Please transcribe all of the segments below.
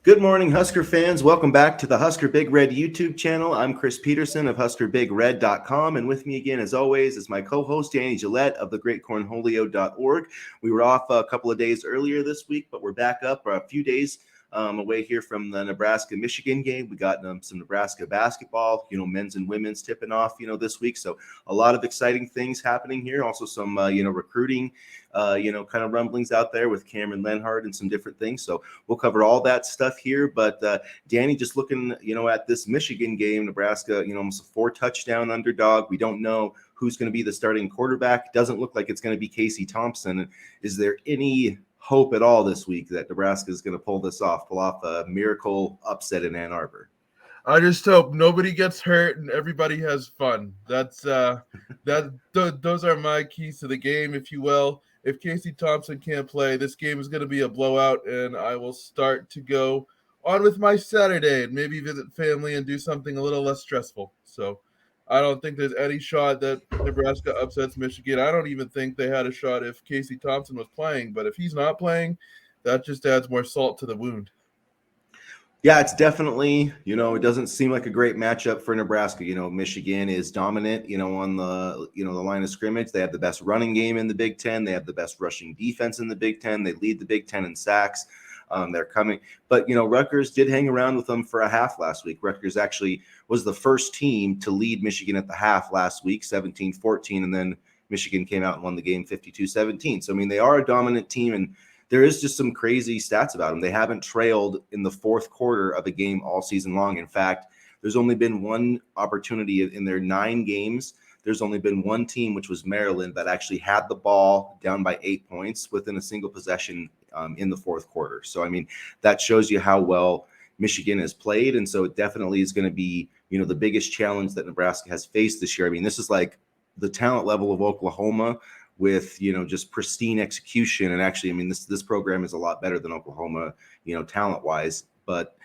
Good morning, Husker fans. Welcome back to the Husker Big Red YouTube channel. I'm Chris Peterson of HuskerBigRed.com, and with me again, as always, is my co-host Danny Gillette of thegreatcornholio.org. We were off a couple of days earlier this week, but we're back up a few days away here from the Nebraska-Michigan game. We got some Nebraska basketball, men's and women's tipping off, this week. So a lot of exciting things happening here. Also some, recruiting, kind of rumblings out there with Cameron Lenhart and some different things. So we'll cover all that stuff here. But Danny, just looking, at this Michigan game, Nebraska, almost a 4-touchdown underdog. We don't know who's going to be the starting quarterback. Doesn't look like it's going to be Casey Thompson. Is there any hope at all this week that Nebraska is going to pull off a miracle upset in Ann Arbor? I just hope nobody gets hurt and everybody has fun. Those are my keys to the game, if you will. If Casey Thompson can't play, this game is going to be a blowout, and I will start to go on with my Saturday and maybe visit family and do something a little less stressful. So I don't think there's any shot that Nebraska upsets Michigan. I don't even think they had a shot if Casey Thompson was playing, but if he's not playing, that just adds more salt to the wound. Yeah, it's definitely, it doesn't seem like a great matchup for Nebraska. Michigan is dominant, on the line of scrimmage. They have the best running game in the Big Ten. They have the best rushing defense in the Big Ten. They lead the Big Ten in sacks. They're coming. But, Rutgers did hang around with them for a half last week. Rutgers actually was the first team to lead Michigan at the half last week, 17-14, and then Michigan came out and won the game 52-17. So, they are a dominant team, and there is just some crazy stats about them. They haven't trailed in the fourth quarter of a game all season long. In fact, there's only been one opportunity in their 9 games. There's only been one team, which was Maryland, that actually had the ball down by 8 points within a single possession in the fourth quarter. So, that shows you how well Michigan has played. And so it definitely is going to be, the biggest challenge that Nebraska has faced this year. This is like the talent level of Oklahoma with, just pristine execution. And actually, this program is a lot better than Oklahoma, talent wise, but,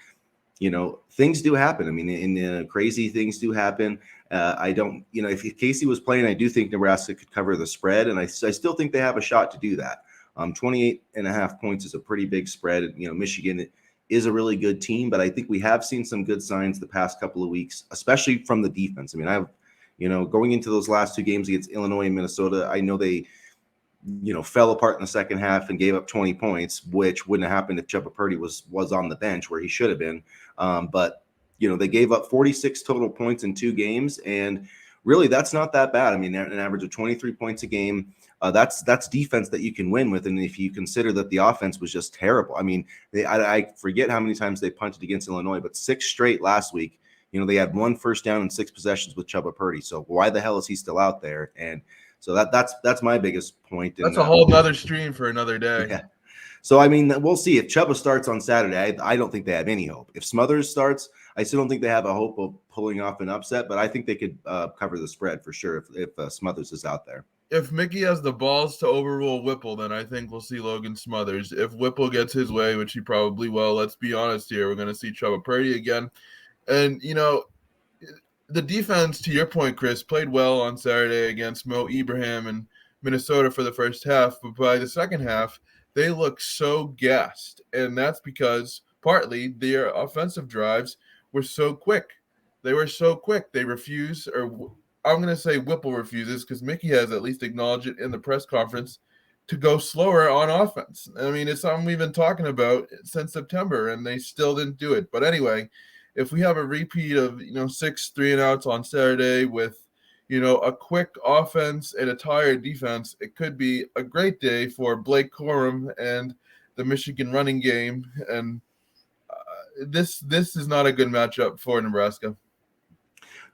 things do happen. Crazy things do happen. I don't, if Casey was playing, I do think Nebraska could cover the spread. And I still think they have a shot to do that. 28.5 points is a pretty big spread. Michigan is a really good team, but I think we have seen some good signs the past couple of weeks, especially from the defense. Going into those last 2 games against Illinois and Minnesota, I know they, fell apart in the second half and gave up 20 points, which wouldn't have happened if Chubba Purdy was on the bench where he should have been. But they gave up 46 total points in 2 games, and really that's not that bad. An average of 23 points a game. That's defense that you can win with, and if you consider that the offense was just terrible. I forget how many times they punted against Illinois, but 6 straight last week. They had 1 first down in 6 possessions with Chubba Purdy. So why the hell is he still out there? And so that's my biggest point. That's a whole nother stream for another day. Yeah. So, we'll see. If Chubba starts on Saturday, I don't think they have any hope. If Smothers starts, I still don't think they have a hope of pulling off an upset, but I think they could cover the spread for sure if Smothers is out there. If Mickey has the balls to overrule Whipple, then I think we'll see Logan Smothers. If Whipple gets his way, which he probably will, let's be honest here, we're going to see Chubba Purdy again. And, the defense, to your point, Chris, played well on Saturday against Mo Ibrahim and Minnesota for the first half. But by the second half, they look so gassed. And that's because partly their offensive drives were so quick. They were so quick. They refuse, or I'm going to say Whipple refuses, because Mickey has at least acknowledged it in the press conference, to go slower on offense. It's something we've been talking about since September, and they still didn't do it. But anyway, if we have a repeat of 6 3-and-outs on Saturday with a quick offense and a tired defense, it could be a great day for Blake Corum and the Michigan running game. And this is not a good matchup for Nebraska.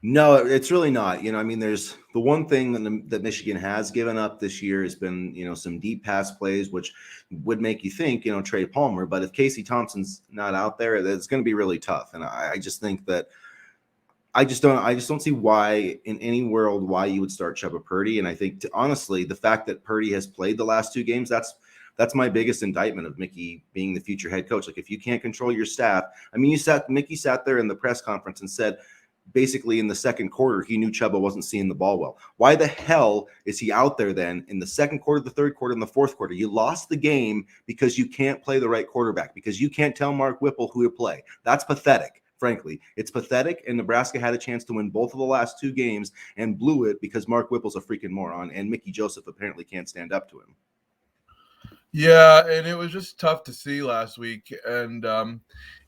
No, it's really not. There's the one thing that Michigan has given up this year has been, some deep pass plays, which would make you think, Trey Palmer. But if Casey Thompson's not out there, it's going to be really tough. And I just think that I just don't see why in any world why you would start Chubba Purdy. And I think, honestly, the fact that Purdy has played the last 2 games, that's my biggest indictment of Mickey being the future head coach. Like, if you can't control your staff, Mickey sat there in the press conference and said, basically in the second quarter, he knew Chuba wasn't seeing the ball well. Why the hell is he out there then in the second quarter, the third quarter, and the fourth quarter? You lost the game because you can't play the right quarterback, because you can't tell Mark Whipple who to play. That's pathetic. Frankly, it's pathetic, and Nebraska had a chance to win both of the last two games and blew it because Mark Whipple's a freaking moron, and Mickey Joseph apparently can't stand up to him. Yeah, and it was just tough to see last week. And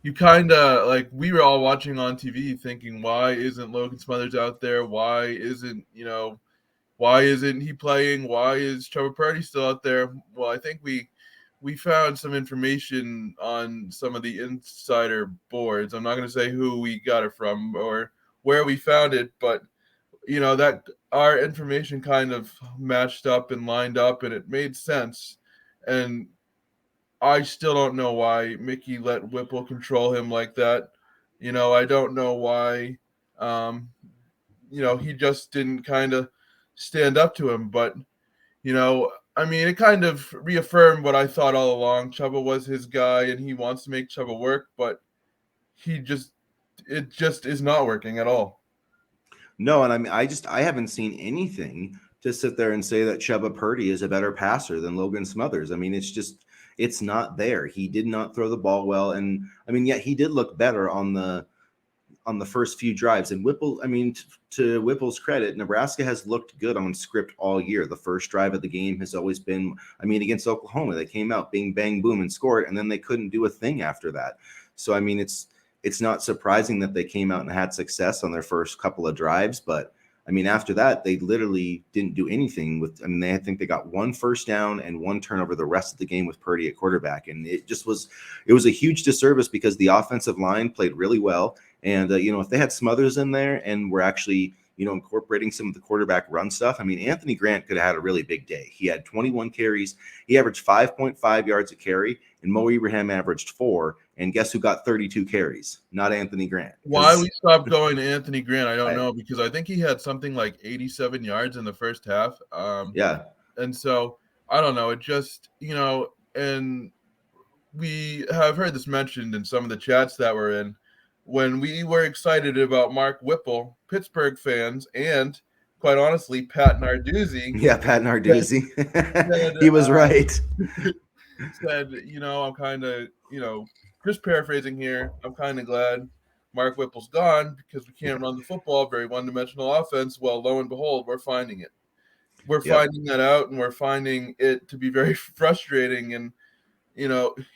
you kind of like, we were all watching on TV thinking, why isn't Logan Smothers out there? Why isn't he playing? Why is Trevor Purdy still out there? Well, I think we found some information on some of the insider boards. I'm not going to say who we got it from or where we found it, but that our information kind of matched up and lined up, and it made sense. And I still don't know why Mickey let Whipple control him like that. I don't know why, he just didn't kind of stand up to him. But, it kind of reaffirmed what I thought all along. Chuba was his guy, and he wants to make Chuba work, but it just is not working at all. No, and I haven't seen anything to sit there and say that Chuba Purdy is a better passer than Logan Smothers. I mean, it's not there. He did not throw the ball well, and yet he did look better on the first few drives. And Whipple, to Whipple's credit, Nebraska has looked good on script all year. The first drive of the game has always been, against Oklahoma, they came out, bing, bang, boom, and scored, and then they couldn't do a thing after that. So, it's not surprising that they came out and had success on their first couple of drives, but after that, they literally didn't do anything with. I think they got one first down and one turnover the rest of the game with Purdy at quarterback, and it was a huge disservice because the offensive line played really well, and if they had Smothers in there and were actually incorporating some of the quarterback run stuff, Anthony Grant could have had a really big day. He had 21 carries, he averaged 5.5 yards a carry, and Mo Ibrahim averaged 4. And guess who got 32 carries? Not Anthony Grant. Why we stopped going to Anthony Grant, I don't know, because I think he had something like 87 yards in the first half. Yeah. And so, I don't know. It just, and we have heard this mentioned in some of the chats that we're in. When we were excited about Mark Whipple, Pittsburgh fans, and quite honestly, Pat Narduzzi. Yeah, Pat Narduzzi. Said, he was right. Said, I'm kind of, just paraphrasing here, I'm kind of glad Mark Whipple's gone because we can't run the football, very one-dimensional offense. Well, lo and behold, we're finding it. We're finding that out, and we're finding it to be very frustrating. And,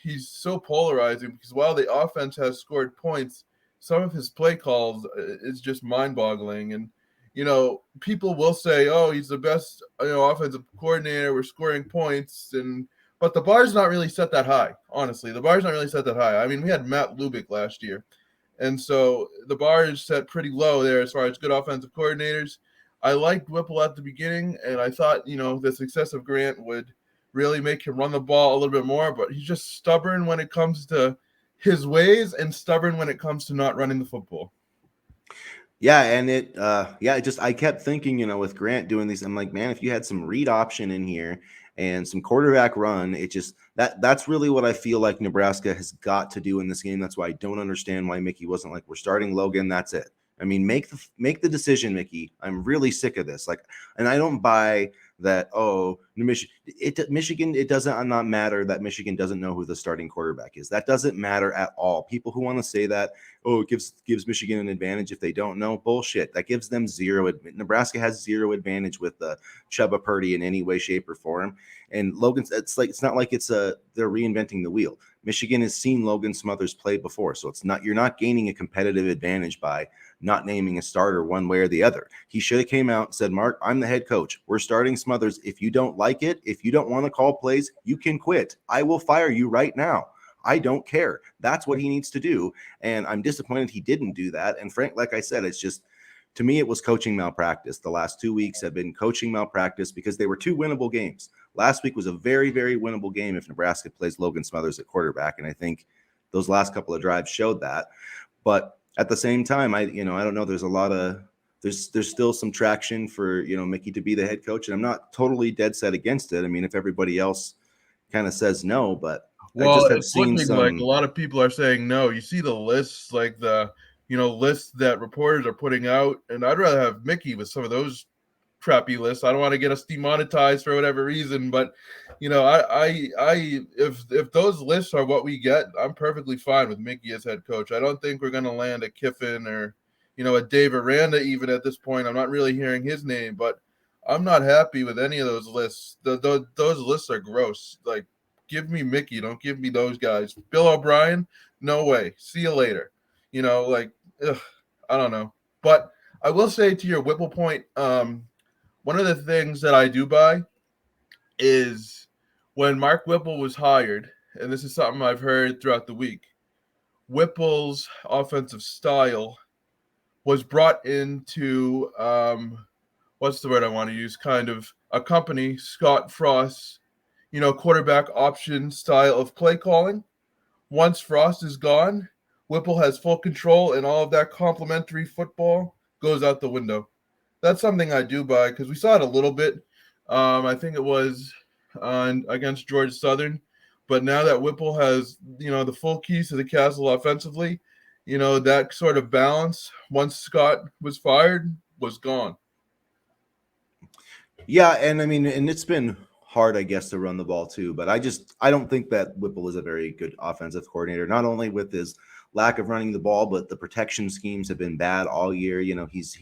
he's so polarizing because while the offense has scored points, some of his play calls is just mind-boggling. And, people will say, oh, he's the best, offensive coordinator, we're scoring points, but the bar's not really set that high, honestly. The bar's not really set that high. We had Matt Lubick last year, and so the bar is set pretty low there as far as good offensive coordinators. I liked Whipple at the beginning, and I thought, the success of Grant would really make him run the ball a little bit more, but he's just stubborn when it comes to his ways and stubborn when it comes to not running the football. Yeah, and I kept thinking, with Grant doing these, I'm like, man, if you had some read option in here and some quarterback run, it just that's really what I feel like Nebraska has got to do in this game. That's why I don't understand why Mickey wasn't like, we're starting Logan, that's it. Make the decision, Mickey. I'm really sick of this. And I don't buy that. Oh, Michigan. It doesn't not matter that Michigan doesn't know who the starting quarterback is. That doesn't matter at all. People who want to say that, oh, it gives Michigan an advantage if they don't know, bullshit. That gives them zero. Nebraska has zero advantage with Chuba Purdy in any way, shape, or form. And Logan's. It's not like they're reinventing the wheel. Michigan has seen Logan Smothers play before, so you're not gaining a competitive advantage by not naming a starter one way or the other. He should have came out and said, Mark, I'm the head coach. We're starting Smothers. If you don't like it, if you don't want to call plays, you can quit. I will fire you right now. I don't care. That's what he needs to do. And I'm disappointed he didn't do that. And Frank, like I said, it's just, to me, it was coaching malpractice. The last 2 weeks have been coaching malpractice because they were two winnable games. Last week was a very, very winnable game if Nebraska plays Logan Smothers at quarterback. And I think those last couple of drives showed that. But at the same time, I don't know. There's still some traction for, Mickey to be the head coach. And I'm not totally dead set against it. If everybody else kind of says no, but well, I just have seen like a lot of people are saying no. You see the lists, like the lists that reporters are putting out, and I'd rather have Mickey with some of those crappy lists. I don't want to get us demonetized for whatever reason, but if those lists are what we get, I'm perfectly fine with Mickey as head coach. I don't think we're going to land a Kiffin or a Dave Aranda even at this point. I'm not really hearing his name, but I'm not happy with any of those lists. Those lists are gross. Like, give me Mickey, don't give me those guys. Bill O'Brien, no way. See you later. Ugh, I don't know, but I will say to your Whipple point, one of the things that I do buy is when Mark Whipple was hired, and this is something I've heard throughout the week, Whipple's offensive style was brought into what's the word I want to use? Kind of accompany Scott Frost's, quarterback option style of play calling. Once Frost is gone, Whipple has full control, and all of that complementary football goes out the window. That's something I do buy because we saw it a little bit. I think it was against Georgia Southern, but now that Whipple has the full keys to the castle offensively, that sort of balance once Scott was fired was gone. Yeah, and I mean, and it's been hard, I guess, to run the ball too. But I don't think that Whipple is a very good offensive coordinator. Not only with his lack of running the ball, but the protection schemes have been bad all year. He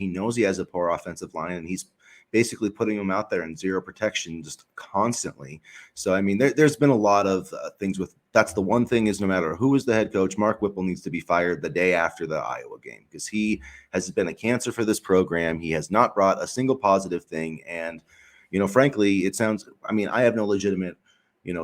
knows he has a poor offensive line, and he's basically putting him out there in zero protection just constantly. So I mean, there's been a lot of things with. That's the one thing is no matter who is the head coach, Mark Whipple needs to be fired the day after the Iowa game because he has been a cancer for this program. He has not brought a single positive thing, and frankly, it sounds. I mean, I have no legitimate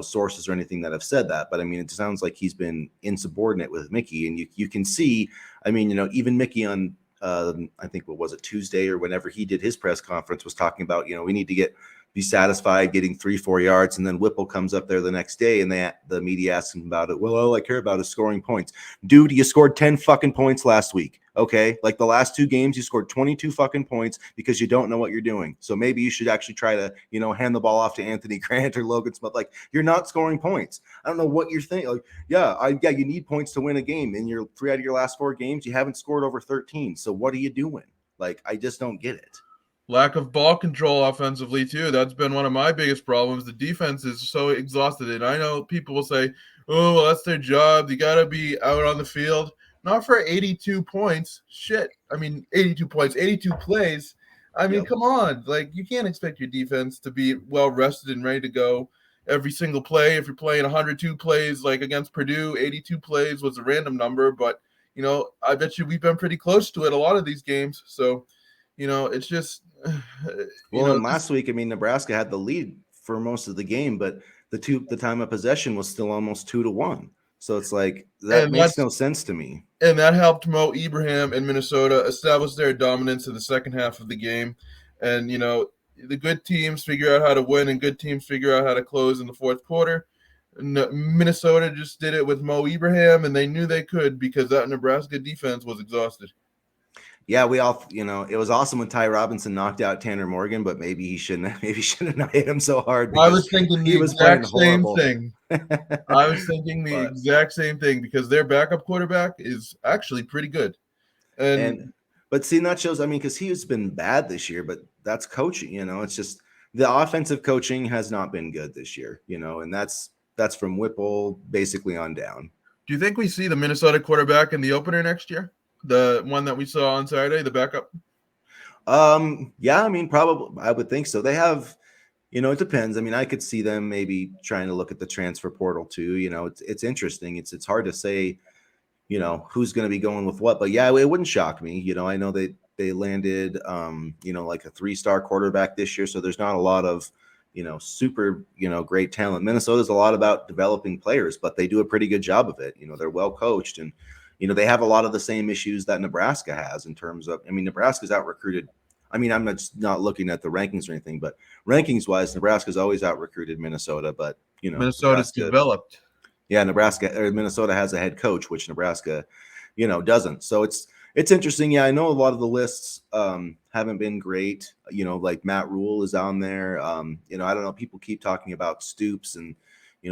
sources or anything that have said that, but I mean, it sounds like he's been insubordinate with Mickey, and you can see. I mean, even Mickey on. I think what was it, Tuesday or whenever he did his press conference was talking about, we need to be satisfied getting 3-4 yards. And then Whipple comes up there the next day and the media asks him about it. Well, all I care about is scoring points. Dude, you scored 10 fucking points last week. Okay. Like the last 2 games, you scored 22 fucking points because you don't know what you're doing. So maybe you should actually try to, hand the ball off to Anthony Grant or Logan Smith. Like you're not scoring points. I don't know what you're thinking. Like, you need points to win a game. In your 3 out of your last 4 games, you haven't scored over 13. So what are you doing? Like, I just don't get it. Lack of ball control offensively, too. That's been one of my biggest problems. The defense is so exhausted. And I know people will say, oh, well, that's their job. You got to be out on the field. Not for 82 points. Shit. I mean, 82 points, 82 plays. I mean, Come on. Like, you can't expect your defense to be well rested and ready to go every single play. If you're playing 102 plays, like against Purdue, 82 plays was a random number. But, I bet you we've been pretty close to it a lot of these games. So, it's just and last week, I mean, Nebraska had the lead for most of the game, but the time of possession was still almost 2-1. So it's like that makes no sense to me. And that helped Mo Ibrahim and Minnesota establish their dominance in the second half of the game. And the good teams figure out how to win, and good teams figure out how to close in the fourth quarter. Minnesota just did it with Mo Ibrahim, and they knew they could because that Nebraska defense was exhausted. Yeah, we all, it was awesome when Ty Robinson knocked out Tanner Morgan, but maybe he shouldn't have hit him so hard. I was thinking the exact same thing. I was thinking the exact same thing because their backup quarterback is actually pretty good. But see, that shows, I mean, because he has been bad this year, but that's coaching, it's just the offensive coaching has not been good this year, and that's from Whipple basically on down. Do you think we see the Minnesota quarterback in the opener next year? The one that we saw on Saturday, the backup? Yeah, I mean, probably I would think so. They have, it depends. I mean, I could see them maybe trying to look at the transfer portal too. It's interesting. It's hard to say, who's going to be going with what, but yeah, it wouldn't shock me. I know they landed, like a 3-star quarterback this year. So there's not a lot of, super, great talent. Minnesota's a lot about developing players, but they do a pretty good job of it. They're well coached and, they have a lot of the same issues that Nebraska has in terms of, I mean, Nebraska's out recruited. I mean, I'm not looking at the rankings or anything, but rankings wise, Nebraska's always out recruited Minnesota, but Minnesota's developed. Yeah. Minnesota has a head coach, which Nebraska, doesn't. So it's interesting. Yeah. I know a lot of the lists haven't been great. Like Matt Rule is on there. I don't know. People keep talking about Stoops and,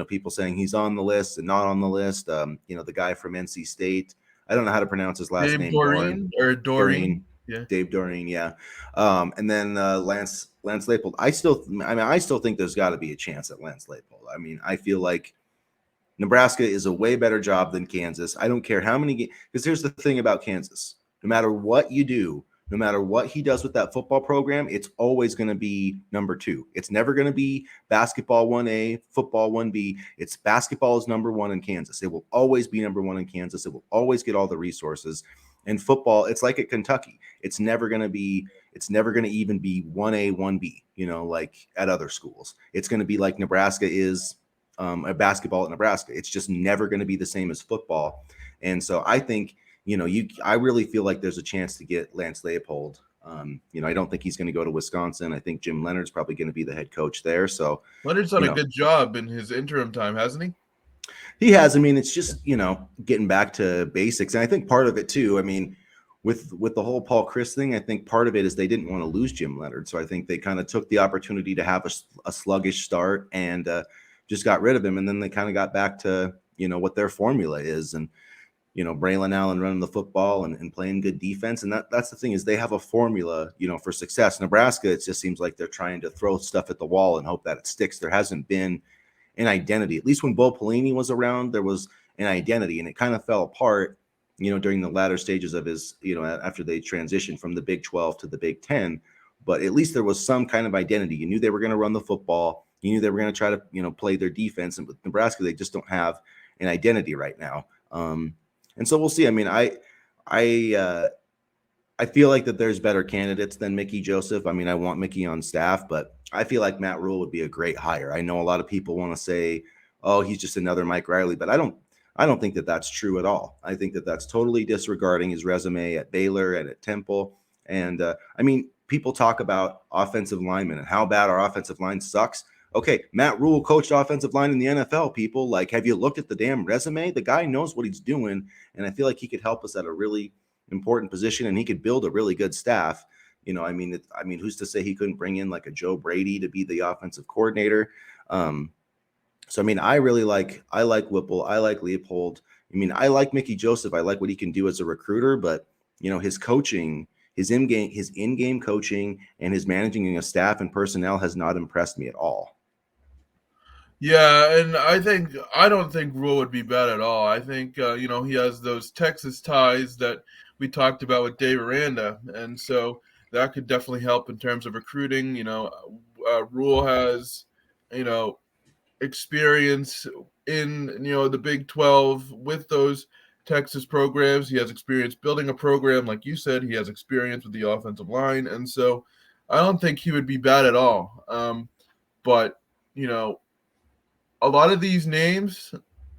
people saying he's on the list and not on the list. The guy from NC State, I don't know how to pronounce his last Dave name. Doreen or Doreen, Doreen. Yeah. Dave Doreen, yeah. And then Lance Leipold. I still think there's got to be a chance at Lance Leipold. I mean, I feel like Nebraska is a way better job than Kansas. I don't care how many, because here's the thing about Kansas. No matter what you do, no matter what he does with that football program, it's always going to be number two. It's never going to be basketball 1A, football 1B. It's basketball is number one in Kansas. It will always be number one in Kansas. It will always get all the resources. And football, it's like at Kentucky. It's never going to even be 1A, 1B, like at other schools. It's going to be like Nebraska is a basketball at Nebraska. It's just never going to be the same as football. And so I think, I really feel like there's a chance to get Lance Leipold. I don't think he's going to go to Wisconsin. I think Jim Leonard's probably going to be the head coach there. So Leonard's done a good job in his interim time, hasn't he? He has. I mean, it's just, getting back to basics. And I think part of it too, I mean, with the whole Paul Chryst thing, I think part of it is they didn't want to lose Jim Leonard. So I think they kind of took the opportunity to have a sluggish start and just got rid of him. And then they kind of got back to, what their formula is. And, Braylon Allen running the football and playing good defense. And that's the thing is they have a formula, for success. Nebraska, it just seems like they're trying to throw stuff at the wall and hope that it sticks. There hasn't been an identity. At least when Bo Pelini was around, there was an identity, and it kind of fell apart, during the latter stages of his, after they transitioned from the Big 12 to the Big 10. But at least there was some kind of identity. You knew they were going to run the football. You knew they were going to try to, play their defense. And with Nebraska, they just don't have an identity right now. And so we'll see. I mean, I feel like that there's better candidates than Mickey Joseph. I mean, I want Mickey on staff, but I feel like Matt Rule would be a great hire. I know a lot of people want to say, "Oh, he's just another Mike Riley," but I don't think that that's true at all. I think that that's totally disregarding his resume at Baylor and at Temple. And I mean, people talk about offensive linemen and how bad our offensive line sucks. Okay, Matt Rule coached offensive line in the NFL, people. Like, have you looked at the damn resume? The guy knows what he's doing, and I feel like he could help us at a really important position, and he could build a really good staff. I mean, who's to say he couldn't bring in like a Joe Brady to be the offensive coordinator? So I mean, I like Whipple, I like Leipold. I mean, I like Mickey Joseph. I like what he can do as a recruiter, but his coaching, his in-game coaching, and his managing a staff and personnel has not impressed me at all. Yeah, and I don't think Rule would be bad at all. I think he has those Texas ties that we talked about with Dave Aranda, and so that could definitely help in terms of recruiting. Rule has experience in the Big 12 with those Texas programs. He has experience building a program, like you said. He has experience with the offensive line, and so I don't think he would be bad at all. But a lot of these names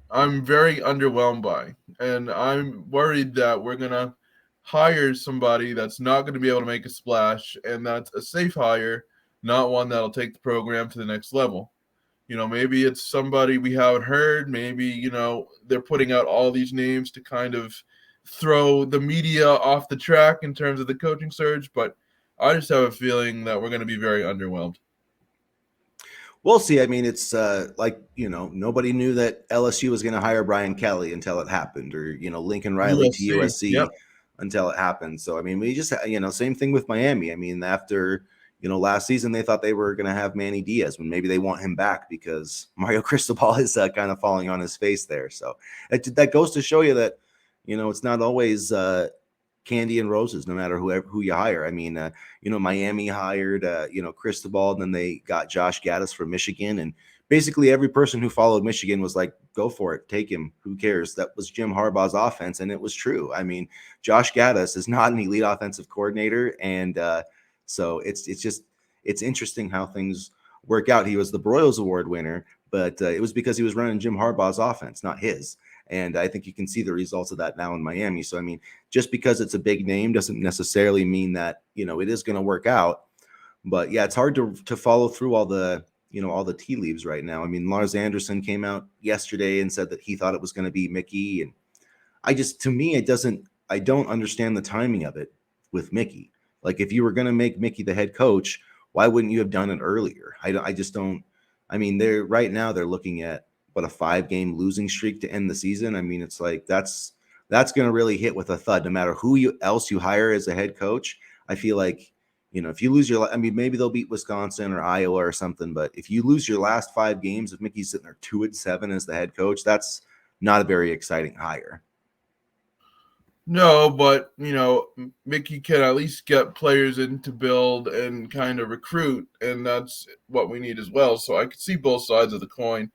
I'm very underwhelmed by, and I'm worried that we're going to hire somebody that's not going to be able to make a splash, and that's a safe hire, not one that'll take the program to the next level. Maybe it's somebody we haven't heard. Maybe, they're putting out all these names to kind of throw the media off the track in terms of the coaching surge, but I just have a feeling that we're going to be very underwhelmed. We'll see. I mean, it's nobody knew that LSU was going to hire Brian Kelly until it happened, or, Lincoln Riley to USC yep. until it happened. So, I mean, we just, same thing with Miami. I mean, after, last season, they thought they were going to have Manny Diaz when maybe they want him back because Mario Cristobal is kind of falling on his face there. So that goes to show you that, it's not always candy and roses, no matter who you hire. I mean, Miami hired, Cristobal, and then they got Josh Gaddis from Michigan. And basically every person who followed Michigan was like, go for it, take him. Who cares? That was Jim Harbaugh's offense. And it was true. I mean, Josh Gaddis is not an elite offensive coordinator. And so it's interesting how things work out. He was the Broyles Award winner, but it was because he was running Jim Harbaugh's offense, not his. And I think you can see the results of that now in Miami. So, I mean, just because it's a big name doesn't necessarily mean that, it is going to work out. But yeah, it's hard to follow through all the tea leaves right now. I mean, Lars Anderson came out yesterday and said that he thought it was going to be Mickey. And I don't understand the timing of it with Mickey. Like, if you were going to make Mickey the head coach, why wouldn't you have done it earlier? I just don't. I mean, they're looking at a 5-game losing streak to end the season. I mean, it's like that's that's going to really hit with a thud. No matter who else you hire as a head coach, I feel like, if you lose I mean, maybe they'll beat Wisconsin or Iowa or something, but if you lose your last 5 games, if Mickey's sitting there 2-7 as the head coach, that's not a very exciting hire. No, but Mickey can at least get players in to build and kind of recruit, and that's what we need as well. So I could see both sides of the coin.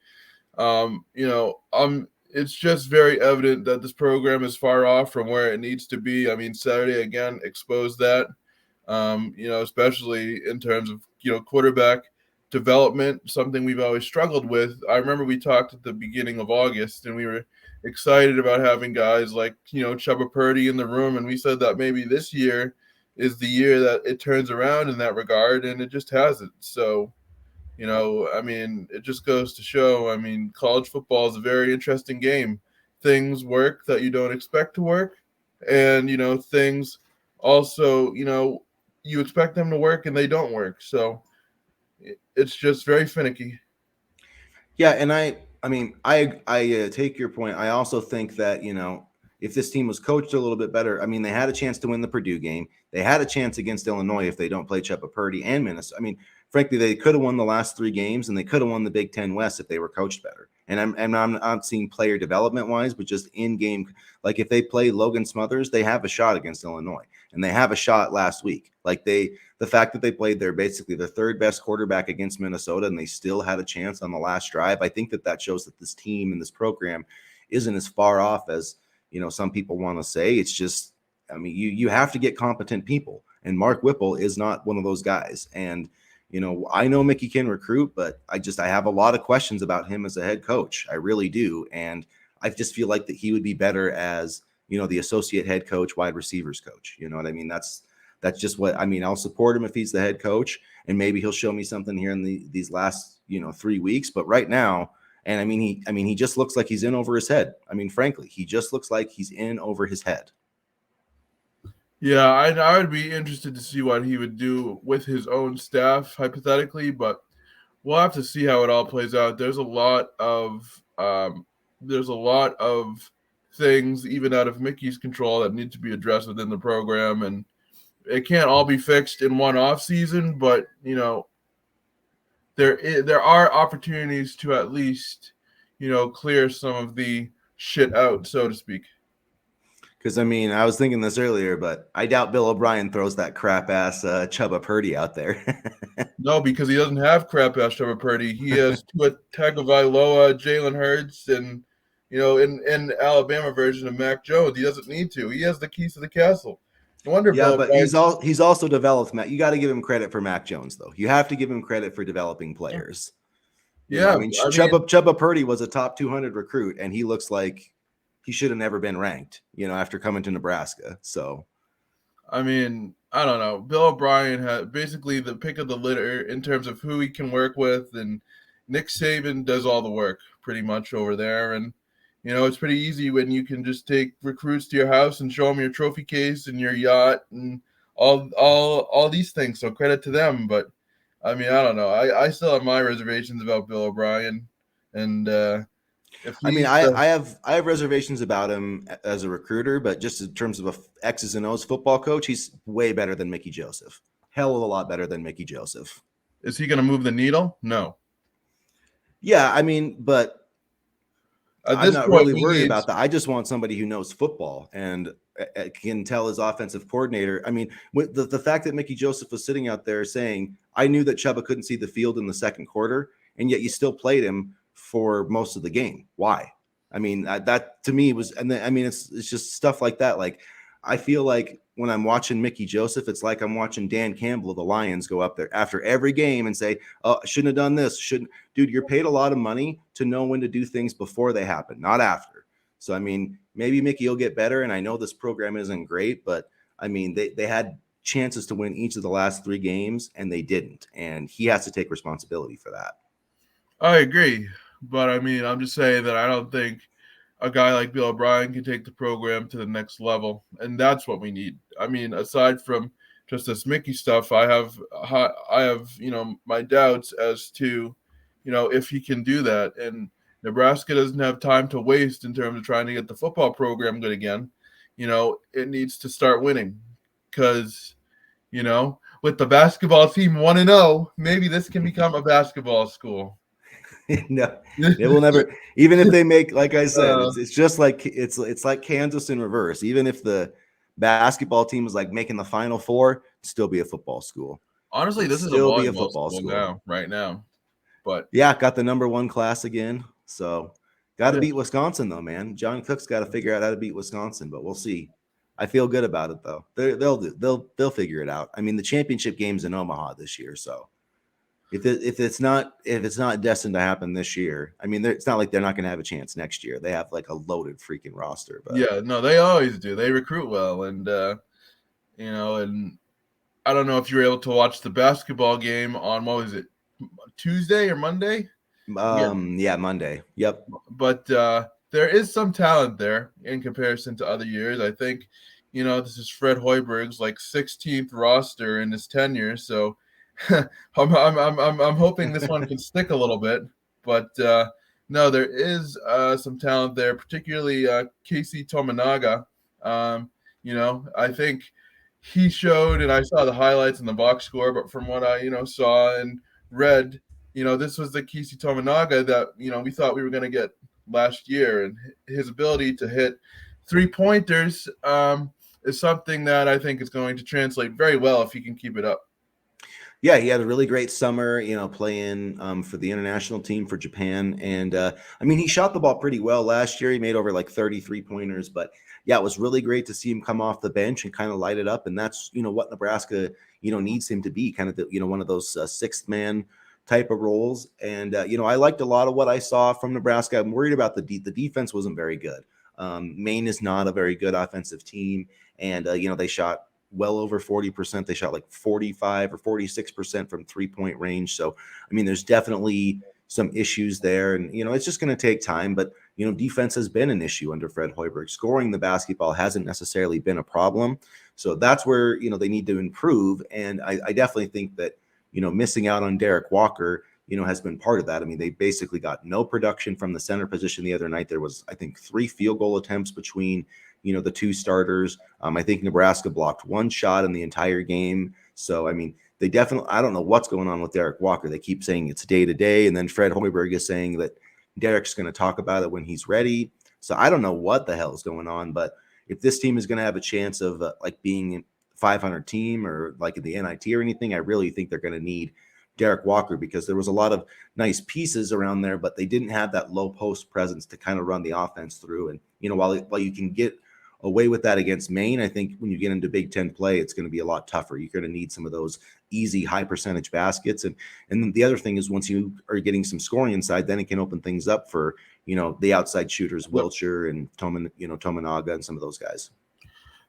It's just very evident that this program is far off from where it needs to be. I mean, Saturday again exposed that. Especially in terms of quarterback development, something we've always struggled with. I remember we talked at the beginning of August, and we were excited about having guys like Chubba Purdy in the room, and we said that maybe this year is the year that it turns around in that regard, and it just hasn't. So, I mean, it just goes to show. I mean, college football is a very interesting game. Things work that you don't expect to work, and things also you expect them to work and they don't work. So it's just very finicky. Yeah, and I mean, I take your point. I also think that if this team was coached a little bit better, I mean, they had a chance to win the Purdue game. They had a chance against Illinois if they don't play Chubba Purdy and Minnesota. I mean, frankly, they could have won the last 3 games, and they could have won the Big Ten West if they were coached better. And I'm not seeing player development wise, but just in game. Like if they play Logan Smothers, they have a shot against Illinois, and they have a shot last week. Like the fact that they played basically their third best quarterback against Minnesota, and they still had a chance on the last drive. I think that shows that this team and this program isn't as far off as some people want to say. It's just, I mean, you have to get competent people, and Mark Whipple is not one of those guys. And I know Mickey can recruit, but I have a lot of questions about him as a head coach. I really do, and I just feel like that he would be better as the associate head coach, wide receivers coach. You know what I mean? That's just what I mean. I'll support him if he's the head coach, and maybe he'll show me something here in these last 3 weeks. But right now, and I mean he just looks like he's in over his head. I mean, frankly, he just looks like he's in over his head. Yeah, I would be interested to see what he would do with his own staff, hypothetically, but we'll have to see how it all plays out. There's a lot of things, even out of Mickey's control, that need to be addressed within the program, and it can't all be fixed in one off season. But there are opportunities to at least clear some of the shit out, so to speak. Because, I mean, I was thinking this earlier, but I doubt Bill O'Brien throws that crap-ass Chubba Purdy out there. No, because he doesn't have crap-ass Trevor Purdy. He has Tua Tagovailoa, Jalen Hurts, and, in Alabama version of Mac Jones. He doesn't need to. He has the keys to the castle. No wonder Yeah, Bill but O'Brien... he's also developed Mac. You got to give him credit for Mac Jones, though. You have to give him credit for developing players. Yeah, I mean, Chubba Purdy was a top 200 recruit, and he looks like he should have never been ranked, after coming to Nebraska. So, I mean, I don't know. Bill O'Brien had basically the pick of the litter in terms of who he can work with, and Nick Saban does all the work pretty much over there. And it's pretty easy when you can just take recruits to your house and show them your trophy case and your yacht and all these things. So credit to them. But I mean, I don't know. I still have my reservations about Bill O'Brien, and I have reservations about him as a recruiter, but just in terms of a X's and O's football coach, he's way better than Mickey Joseph. Hell of a lot better than Mickey Joseph. Is he going to move the needle? No. Yeah, I mean, but I'm not really worried about that. I just want somebody who knows football and can tell his offensive coordinator. I mean, with the fact that Mickey Joseph was sitting out there saying, I knew that Chubba couldn't see the field in the second quarter, and yet you still played him for most of the game. Why? I mean, that to me was, and then, I mean, it's just stuff like that. Like, I feel like when I'm watching Mickey Joseph, it's like I'm watching Dan Campbell of the Lions go up there after every game and say, oh, I shouldn't have done this. Dude, you're paid a lot of money to know when to do things before they happen, not after. So, I mean, maybe Mickey will get better. And I know this program isn't great, but I mean, they had chances to win each of the last 3 games and they didn't. And he has to take responsibility for that. I agree. But I mean, I'm just saying that I don't think a guy like Bill O'Brien can take the program to the next level, and that's what we need. I mean, aside from just this Mickey stuff, I have my doubts as to if he can do that. And Nebraska doesn't have time to waste in terms of trying to get the football program good again. It needs to start winning because, with the basketball team 1-0, maybe this can become a basketball school. No, they will never. Even if they make, like I said, Uh, it's just like it's like Kansas in reverse. Even if the basketball team is like making the Final Four, it'd still be a football school. Honestly, It'd this is a still be a volleyball football school school. right now. But Yeah, got the #1 class again. So got to yeah, beat Wisconsin though, man. John Cook's got to figure out how to beat Wisconsin, but we'll see. I feel good about it though. They'll figure it out. I mean, the championship game's in Omaha this year, so if it's not destined to happen this year, I mean, it's not like they're not going to have a chance next year. They have like a loaded freaking roster, but yeah, no, they always do. They recruit well, and and I don't know if you were able to watch the basketball game on what was it, Tuesday or Monday? yeah, Monday. Yep. But there is some talent there in comparison to other years. I think, this is Fred Hoiberg's like 16th roster in his tenure, so I'm hoping this one can stick a little bit. But no, there is some talent there, particularly Casey Tominaga. I think he showed, and I saw the highlights and the box score, but from what I saw and read, this was the Casey Tominaga that, we thought we were going to get last year. And his ability to hit 3-pointers is something that I think is going to translate very well if he can keep it up. Yeah, he had a really great summer, playing for the international team for Japan. And I mean, he shot the ball pretty well last year. He made over like 33 pointers. But yeah, it was really great to see him come off the bench and kind of light it up. And that's, what Nebraska, needs him to be, kind of, one of those sixth man type of roles. And, I liked a lot of what I saw from Nebraska. I'm worried about the defense wasn't very good. Maine is not a very good offensive team. And, they shot well over 40%. They shot like 45 or 46% from 3-point range. So, I mean, there's definitely some issues there. And, it's just going to take time. But, defense has been an issue under Fred Hoiberg. Scoring the basketball hasn't necessarily been a problem. So that's where, they need to improve. And I definitely think that, missing out on Derek Walker, has been part of that. I mean, they basically got no production from the center position the other night. There was, I think, 3 field goal attempts between the 2 starters. I think Nebraska blocked 1 shot in the entire game. So, I mean, they definitely, I don't know what's going on with Derek Walker. They keep saying it's day to day. And then Fred Hoiberg is saying that Derek's going to talk about it when he's ready. So I don't know what the hell is going on, but if this team is going to have a chance of like being 500 team or like in the NIT or anything, I really think they're going to need Derek Walker, because there was a lot of nice pieces around there, but they didn't have that low post presence to kind of run the offense through. And, while you can get away with that against Maine, I think when you get into Big Ten play, it's going to be a lot tougher. You're going to need some of those easy, high percentage baskets. And then the other thing is, once you are getting some scoring inside, then it can open things up for, the outside shooters, Wilcher and Tominaga and some of those guys.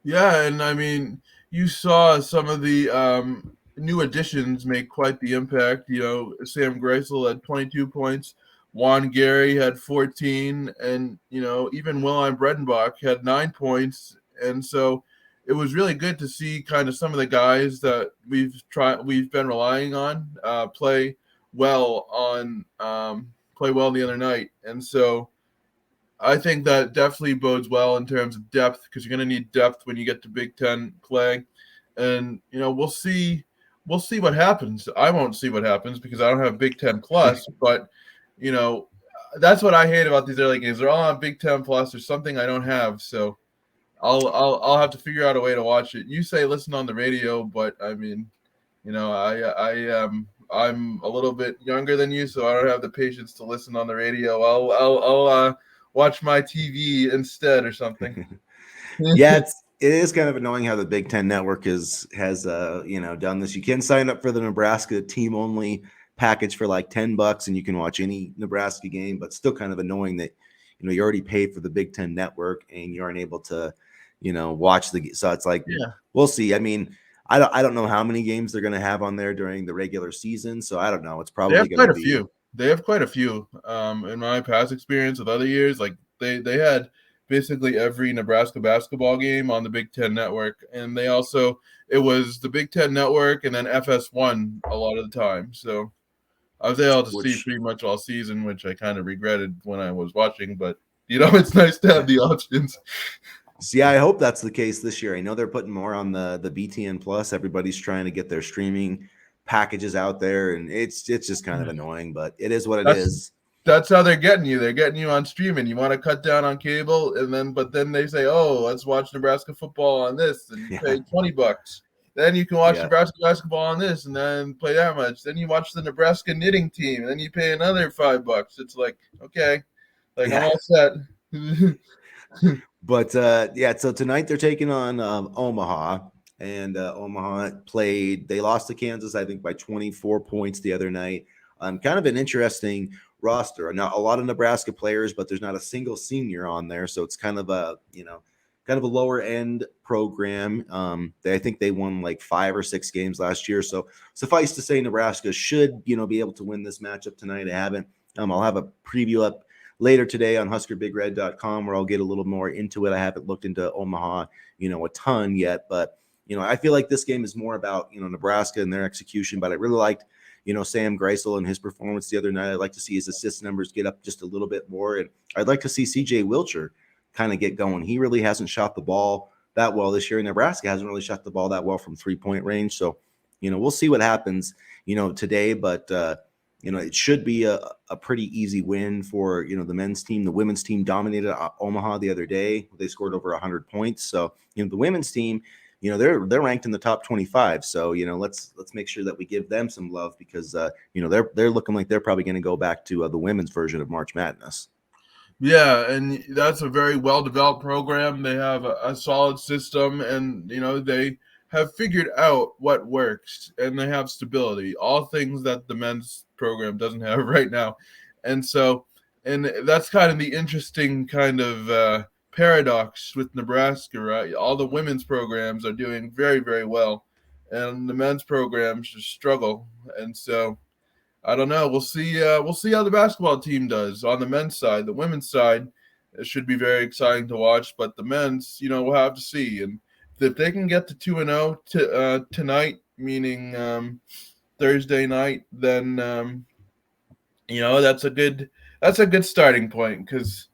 Yeah, and I mean, you saw some of the new additions make quite the impact. Sam Greisel had 22 points. Juan Gary had 14, and even Wilhelm Bredenbach had 9 points. And so it was really good to see kind of some of the guys that we've been relying on play well the other night. And so I think that definitely bodes well in terms of depth, because you're going to need depth when you get to Big Ten play. And we'll see what happens. I won't see what happens because I don't have Big Ten Plus, but that's what I hate about these early games. They're all on Big Ten Plus. There's something I don't have, so I'll have to figure out a way to watch it. You say listen on the radio, but I mean, I'm a little bit younger than you, so I don't have the patience to listen on the radio. I'll watch my TV instead or something. Yeah, it is kind of annoying how the Big Ten Network has done this. You can sign up for the Nebraska team only package for like $10 and you can watch any Nebraska game, but still kind of annoying that you already paid for the Big Ten Network and you aren't able to watch the. So it's like, Yeah, we'll see. I mean, I don't know how many games they're going to have on there during the regular season, so I don't know. It's they probably have going quite to a be. few. They have quite a few. In my past experience with other years, like they had basically every Nebraska basketball game on the Big Ten Network, and it was the Big Ten Network and then FS1 a lot of the time. So I was able to see which pretty much all season, which I kind of regretted when I was watching, but it's nice to have the options. yeah, I hope that's the case this year. I know they're putting more on the BTN Plus. Everybody's trying to get their streaming packages out there, and it's just kind of annoying, but it is what it That's is. that's how they're getting you. They're getting you on streaming. You want to cut down on cable, but then they say, "Oh, let's watch Nebraska football on this," and you Yeah, pay $20. Then you can watch yeah, Nebraska basketball on this, and then play that much. Then you watch the Nebraska knitting team, and then you pay another $5. It's like, okay, like I'm yeah. all set. But yeah, so tonight they're taking on Omaha, and Omaha played. They lost to Kansas, I think, by 24 points the other night. Kind of an interesting roster. Not a lot of Nebraska players, but there's not a single senior on there, so it's kind of a kind of a lower end program. I think they won like 5 or 6 games last year, so suffice to say, Nebraska should be able to win this matchup tonight. I haven't. I'll have a preview up later today on huskerbigred.com where I'll get a little more into it. I haven't looked into Omaha, a ton yet, but I feel like this game is more about, Nebraska and their execution, but I really liked, Sam Greisel and his performance the other night. I'd like to see his assist numbers get up just a little bit more. And I'd like to see CJ Wilcher kind of get going. He really hasn't shot the ball that well this year. Nebraska hasn't really shot the ball that well from 3-point range. So, we'll see what happens, today, but, it should be a pretty easy win for, the men's team. The women's team dominated Omaha the other day. They scored over 100 points. So, the women's team, they're ranked in the top 25. So, let's make sure that we give them some love because, they're looking like they're probably going to go back to the women's version of March Madness. Yeah, and that's a very well-developed program. They have a solid system, and they have figured out what works, and they have stability. All things that the men's program doesn't have right now, and that's kind of the interesting kind of paradox with Nebraska, right? All the women's programs are doing very, very well, and the men's programs just struggle, and so. I don't know. We'll see. We'll see how the basketball team does on the men's side. The women's side, it should be very exciting to watch. But the men's, we'll have to see. And if they can get to 2-0 tonight, meaning Thursday night, then that's a good starting point because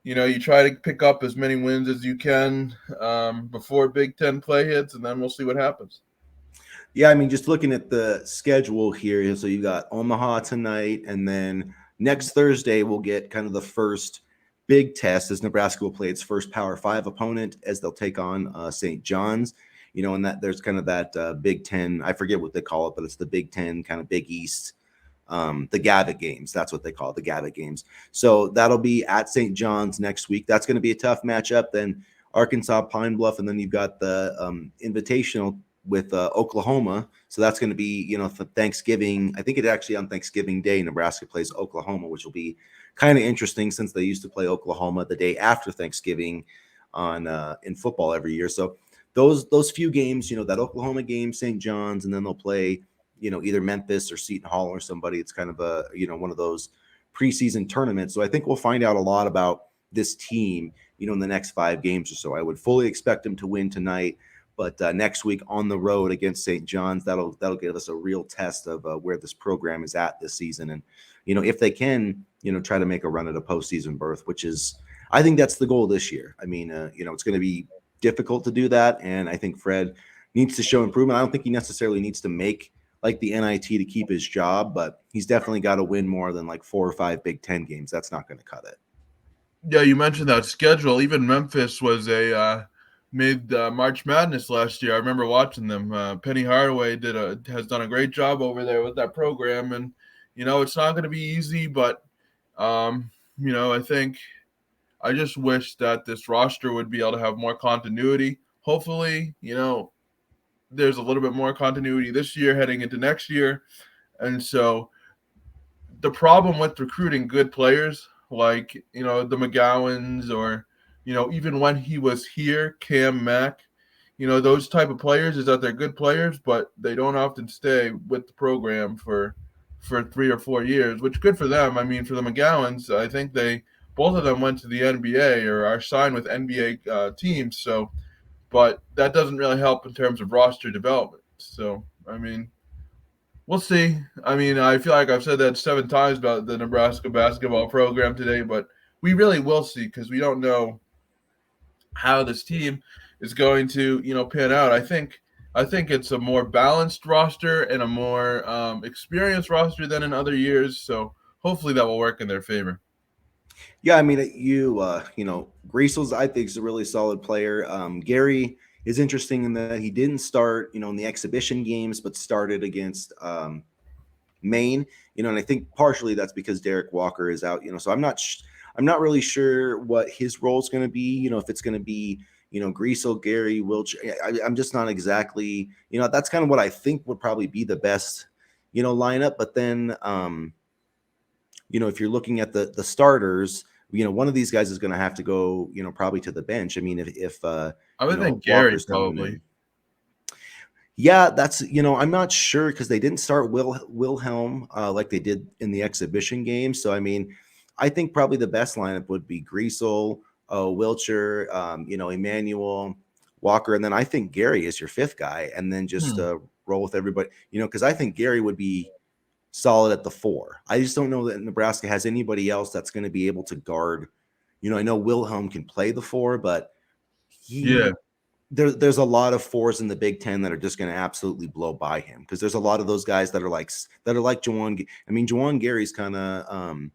you try to pick up as many wins as you can before Big Ten play hits, and then we'll see what happens. Yeah, I mean, just looking at the schedule here, so you got Omaha tonight, and then next Thursday we'll get kind of the first big test as Nebraska will play its first Power 5 opponent as they'll take on St. John's. And that there's kind of that Big Ten. I forget what they call it, but it's the Big Ten kind of Big East. The Gavitt games. That's what they call it, the Gavitt games. So that'll be at St. John's next week. That's going to be a tough matchup. Then Arkansas Pine Bluff, and then you've got the Invitational with Oklahoma. So that's going to be, for Thanksgiving. I think it's actually on Thanksgiving Day, Nebraska plays Oklahoma, which will be kind of interesting since they used to play Oklahoma the day after Thanksgiving in football every year. So those few games, that Oklahoma game, St. John's, and then they'll play, either Memphis or Seton Hall or somebody. It's kind of a, one of those preseason tournaments. So I think we'll find out a lot about this team, in the next 5 games or so. I would fully expect them to win tonight. But next week on the road against St. John's, that'll give us a real test of where this program is at this season. And, if they can, try to make a run at a postseason berth, which is, I think that's the goal this year. I mean, it's going to be difficult to do that. And I think Fred needs to show improvement. I don't think he necessarily needs to make like the NIT to keep his job, but he's definitely got to win more than like 4 or 5 Big Ten games. That's not going to cut it. Yeah, you mentioned that schedule. Even Memphis was made March Madness last year. I remember watching them. Penny Hardaway has done a great job over there with that program, and it's not going to be easy. But I think I just wish that this roster would be able to have more continuity. Hopefully, there's a little bit more continuity this year heading into next year, and so the problem with recruiting good players like the McGowans or even when he was here, Cam Mack, those type of players is that they're good players, but they don't often stay with the program for 3 or 4 years, which good for them. I mean, for the McGowans, I think both of them went to the NBA or are signed with NBA teams. So, but that doesn't really help in terms of roster development. So, I mean, We'll see. I mean, I feel like I've said that 7 times about the Nebraska basketball program today, but we really will see because we don't know how this team is going to, pan out. I think it's a more balanced roster and a more experienced roster than in other years. So hopefully that will work in their favor. Yeah, I mean, Griesel's I think is a really solid player. Gary is interesting in that he didn't start, in the exhibition games, but started against Maine. And I think partially that's because Derek Walker is out. So I'm not really sure what his role is going to be. If it's going to be Griesel, Gary, Wilch. I'm just not exactly. That's kind of what I think would probably be the best lineup. But then if you're looking at the starters, one of these guys is going to have to go, probably to the bench. I mean, if I would think Gary Walker's coming probably. in. Yeah, that's I'm not sure because they didn't start Wilhelm like they did in the exhibition game. So I mean, I think probably the best lineup would be Griesel, Wilcher, Emmanuel, Walker, and then I think Gary is your fifth guy, and then just roll with everybody. Because I think Gary would be solid at the 4. I just don't know that Nebraska has anybody else that's going to be able to guard. I know Wilhelm can play the 4, but Yeah. there's a lot of 4s in the Big Ten that are just going to absolutely blow by him because there's a lot of those guys that are like Juwan. I mean, Juwan Gary's kind of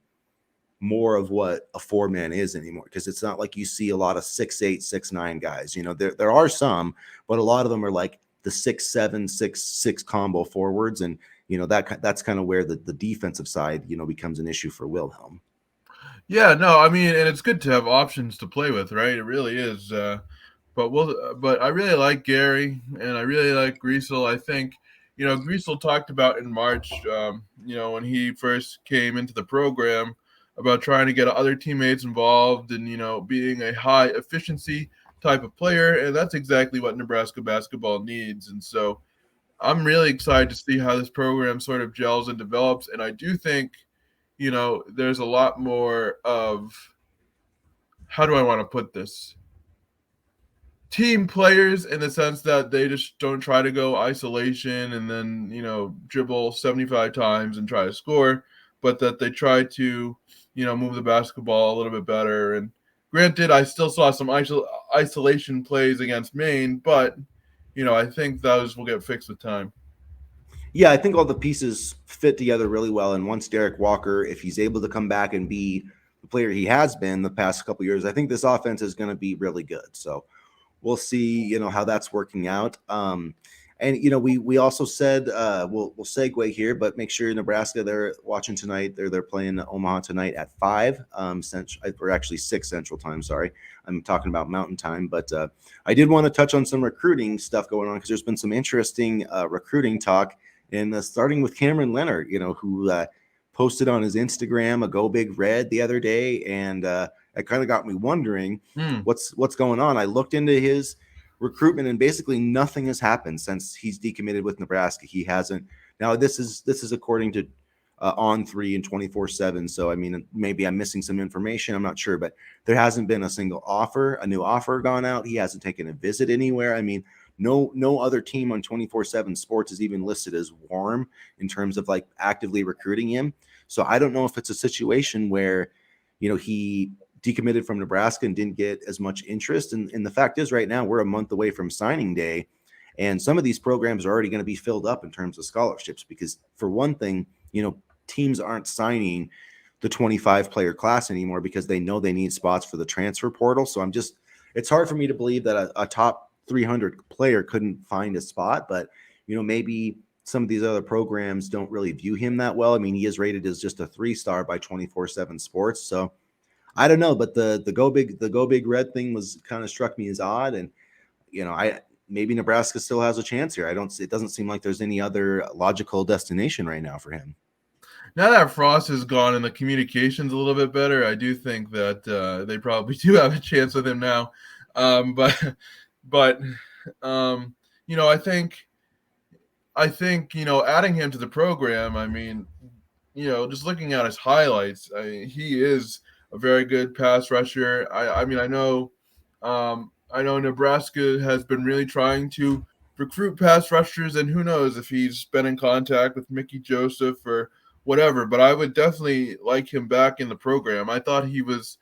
more of what a 4-man is anymore because it's not like you see a lot of 6'8", 6'9" guys. There are some, but a lot of them are like the 6'7", 6'6" combo forwards, and that's kind of where the defensive side becomes an issue for Wilhelm. Yeah, no, I mean, and it's good to have options to play with, right? It really is. But I really like Gary and I really like Griesel. I think, Griesel talked about in March, when he first came into the program about trying to get other teammates involved and, being a high efficiency type of player. And that's exactly what Nebraska basketball needs. And so I'm really excited to see how this program sort of gels and develops. And I do think, there's a lot more of, how do I want to put this? Team players in the sense that they just don't try to go isolation and then, dribble 75 times and try to score, but that they try to, move the basketball a little bit better. And granted, I still saw some isolation plays against Maine, but, I think those will get fixed with time. Yeah, I think all the pieces fit together really well. And once Derek Walker, if he's able to come back and be the player he has been the past couple of years, I think this offense is going to be really good. So we'll see, how that's working out. And we also said we'll segue here, but make sure Nebraska, they're watching tonight. They're playing Omaha tonight at 5 central, or actually 6 Central Time. Sorry, I'm talking about Mountain Time. But I did want to touch on some recruiting stuff going on because there's been some interesting recruiting talk. And starting with Cameron Leonard, who posted on his Instagram a Go Big Red the other day, and it kind of got me wondering what's going on. I looked into his recruitment, and basically nothing has happened since he's decommitted with Nebraska. He hasn't. Now this is according to On3 and 24/7. So I mean, maybe I'm missing some information. I'm not sure, but there hasn't been a single offer, a new offer gone out. He hasn't taken a visit anywhere. I mean, no other team on 24/7 Sports is even listed as warm in terms of like actively recruiting him. So I don't know if it's a situation where, he decommitted from Nebraska and didn't get as much interest. And the fact is, right now we're a month away from signing day, and some of these programs are already going to be filled up in terms of scholarships because, for one thing, teams aren't signing the 25 player class anymore because they know they need spots for the transfer portal. So it's hard for me to believe that a top 300 player couldn't find a spot, but maybe some of these other programs don't really view him that well. I mean, he is rated as just a 3-star by 24/7 Sports. So I don't know, but the go big red thing was kind of struck me as odd. And I maybe Nebraska still has a chance here. It doesn't seem like there's any other logical destination right now for him. Now that Frost is gone and the communication's a little bit better, I do think that they probably do have a chance with him now. But I think adding him to the program. I mean, just looking at his highlights, he is a very good pass rusher. I know Nebraska has been really trying to recruit pass rushers, and who knows if he's been in contact with Mickey Joseph or whatever. But I would definitely like him back in the program. I thought he was,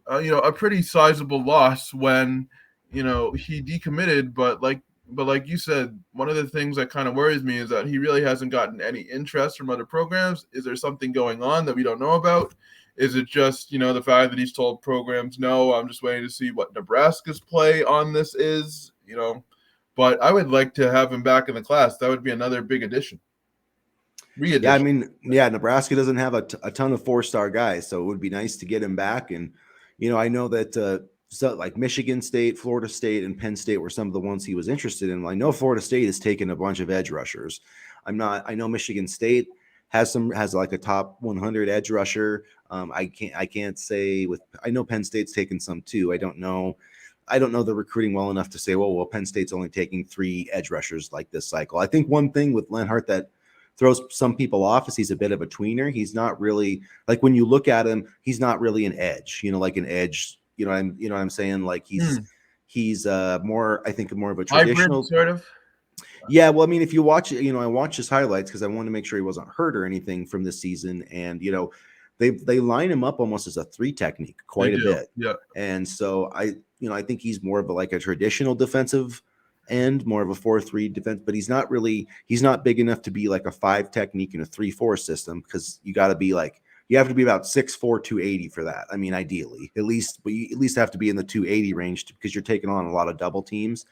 a pretty sizable loss when, he decommitted. But like you said, one of the things that kind of worries me is that he really hasn't gotten any interest from other programs. Is there something going on that we don't know about? Is it just, the fact that he's told programs, no, I'm just waiting to see what Nebraska's play on this is, But I would like to have him back in the class. That would be another big addition. Yeah, I mean, Nebraska doesn't have a ton of 4-star guys, so it would be nice to get him back. And, I know that so like Michigan State, Florida State, and Penn State were some of the ones he was interested in. Well, I know Florida State has taken a bunch of edge rushers. I know Michigan State has like a top 100 edge rusher. I can't say I know Penn State's taken some too. I don't know the recruiting well enough to say, well, Penn State's only taking 3 edge rushers like this cycle. I think one thing with Lenhart that throws some people off is he's a bit of a tweener. He's not really, like, when you look at him, he's not really an edge, like an edge, you know what I'm saying? Like he's more, I think, more of a traditional hybrid sort of. Yeah, well, I mean, if you watch it, I watched his highlights because I wanted to make sure he wasn't hurt or anything from this season. And they line him up almost as a 3 technique quite a bit. Yeah. And so I think he's more of a traditional defensive end, more of a 4-3 defense, but he's not big enough to be like a 5 technique in a 3-4 system, because you have to be about 6'4", 280 for that. I mean, ideally, but you at least have to be in the 280 range because you're taking on a lot of double teams.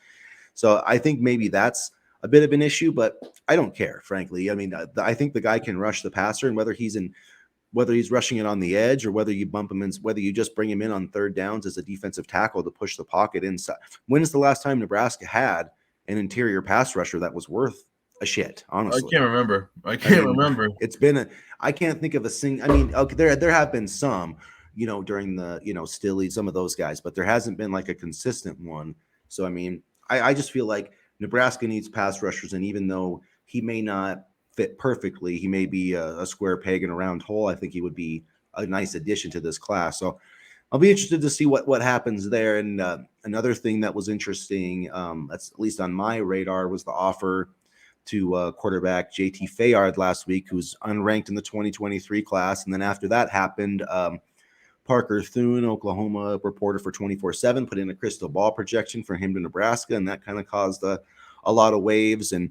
So I think maybe that's a bit of an issue, but I don't care, frankly. I mean, I think the guy can rush the passer, and whether he's rushing it on the edge or whether you bump him in, whether you just bring him in on 3rd downs as a defensive tackle to push the pocket inside. When is the last time Nebraska had an interior pass rusher that was worth a shit? Honestly, I can't remember. It's been I can't think of a single. I mean, okay, there have been some, during the Stilly, some of those guys, but there hasn't been like a consistent one. So I mean, I just feel like Nebraska needs pass rushers, and even though he may not fit perfectly, he may be a square peg in a round hole, I think he would be a nice addition to this class. So I'll be interested to see what happens there. And another thing that was interesting, that's at least on my radar, was the offer to quarterback JT Fayard last week, who's unranked in the 2023 class. And then after that happened, Parker Thune, Oklahoma reporter for 24/7, put in a crystal ball projection for him to Nebraska, and that kind of caused a lot of waves. And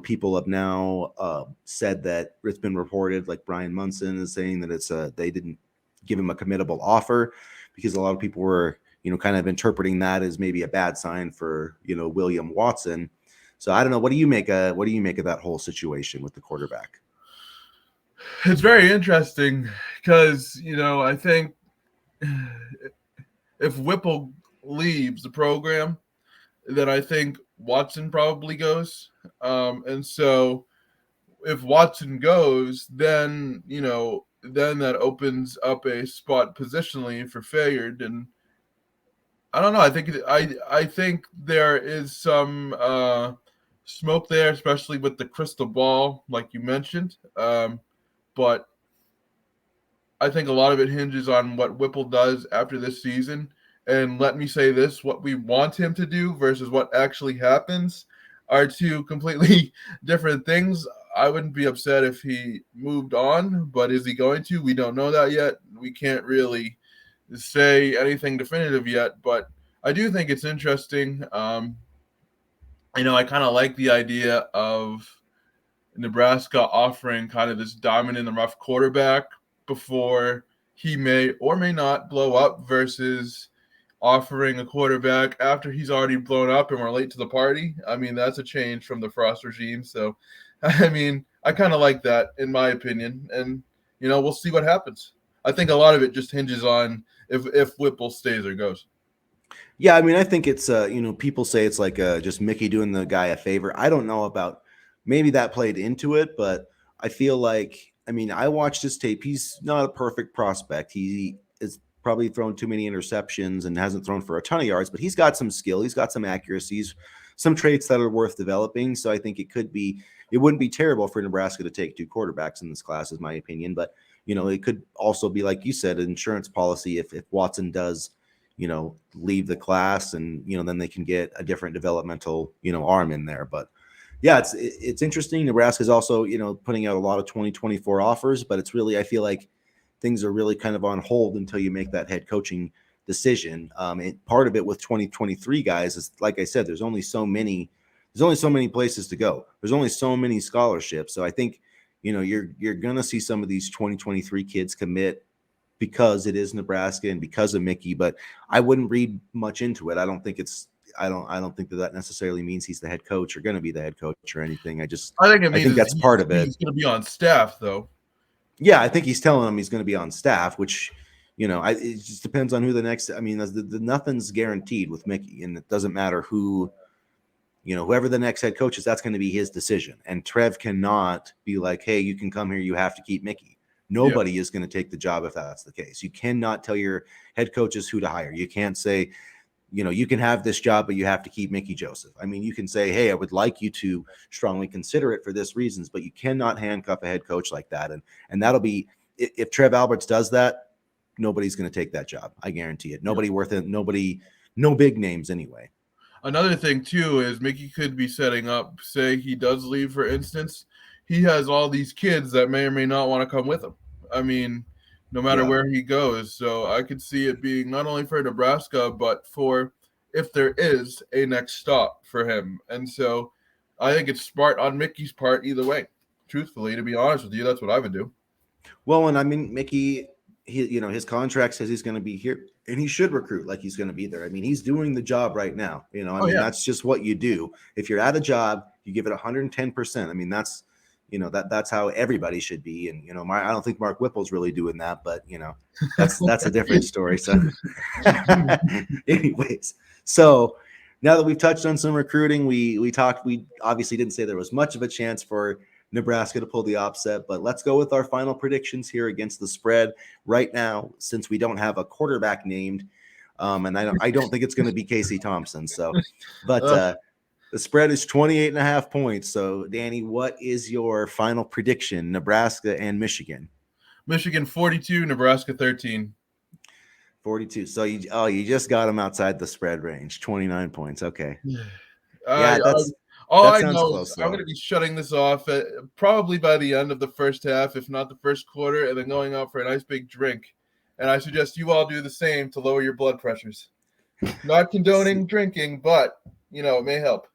people have now said that it's been reported, like Brian Munson is saying, that they didn't give him a committable offer, because a lot of people were kind of interpreting that as maybe a bad sign for William Watson. So I don't know. What do you make of that whole situation with the quarterback? It's very interesting because I think if Whipple leaves the program, then I think Watson probably goes. And so if Watson goes, then that opens up a spot positionally for Fayard. And I don't know. I think there is some smoke there, especially with the crystal ball, like you mentioned. But I think a lot of it hinges on what Whipple does after this season. And let me say this, what we want him to do versus what actually happens are 2 completely different things. I wouldn't be upset if he moved on, but is he going to? We don't know that yet. We can't really say anything definitive yet, but I do think it's interesting. I kind of like the idea of Nebraska offering kind of this diamond in the rough quarterback before he may or may not blow up, versus offering a quarterback after he's already blown up and we're late to the party. I mean, that's a change from the Frost regime. So, I mean, I kind of like that, in my opinion. And, we'll see what happens. I think a lot of it just hinges on if Whipple stays or goes. Yeah, I mean, I think it's, people say it's like just Mickey doing the guy a favor. I don't know about, maybe that played into it, but I feel like, I mean, I watched his tape. He's not a perfect prospect. He is probably thrown too many interceptions and hasn't thrown for a ton of yards, but he's got some skill. He's got some accuracies, some traits that are worth developing. So I think it wouldn't be terrible for Nebraska to take 2 quarterbacks in this class, is my opinion. But, it could also be, like you said, an insurance policy if Watson does, leave the class, and then they can get a different developmental arm in there. But yeah, it's interesting. Nebraska's also putting out a lot of 2024 offers, but it's really, I feel like things are really kind of on hold until you make that head coaching decision. Part of it with 2023 guys is, like I said, there's only so many places to go. There's only so many scholarships. So I think you're gonna see some of these 2023 kids commit because it is Nebraska and because of Mickey, but I wouldn't read much into it. I don't think that necessarily means he's the head coach or going to be the head coach or anything. I think it means that's part of it. He's going to be on staff, though. Yeah, I think he's telling him he's going to be on staff, which it just depends on who the next. I mean, nothing's guaranteed with Mickey, and it doesn't matter who. Whoever the next head coach is, that's going to be his decision. And Trev cannot be like, hey, you can come here, you have to keep Mickey. Nobody is going to take the job if that's the case. You cannot tell your head coaches who to hire. You can't say, you can have this job, but you have to keep Mickey Joseph. I mean, you can say, hey, I would like you to strongly consider it for this reasons, but you cannot handcuff a head coach like that. And that'll be, if Trev Alberts does that, nobody's going to take that job. I guarantee it. Nobody worth it. No big names anyway. Another thing too is Mickey could be setting up, say he does leave, for instance, he has all these kids that may or may not want to come with him. I mean, no matter where he goes. So I could see it being not only for Nebraska, but for if there is a next stop for him. And so I think it's smart on Mickey's part either way. Truthfully, to be honest with you, that's what I would do. Well, and I mean, Mickey, his contract says he's going to be here, and he should recruit like he's going to be there. I mean, he's doing the job right now. That's just what you do. If you're at a job, you give it 110%. I mean, that's that's how everybody should be. And I don't think Mark Whipple's really doing that, but that's a different story. So, anyways, so now that we've touched on some recruiting, we obviously didn't say there was much of a chance for Nebraska to pull the upset, but let's go with our final predictions here against the spread right now, since we don't have a quarterback named. And I don't think it's going to be Casey Thompson. So, but the spread is 28.5 points. So, Danny, what is your final prediction? Nebraska and Michigan. Michigan 42, Nebraska 13. 42. So you just got them outside the spread range. 29 points. Okay. I know is I'm going to be shutting this off probably by the end of the first half, if not the first quarter, and then going out for a nice big drink. And I suggest you all do the same to lower your blood pressures. Not condoning drinking, but it may help.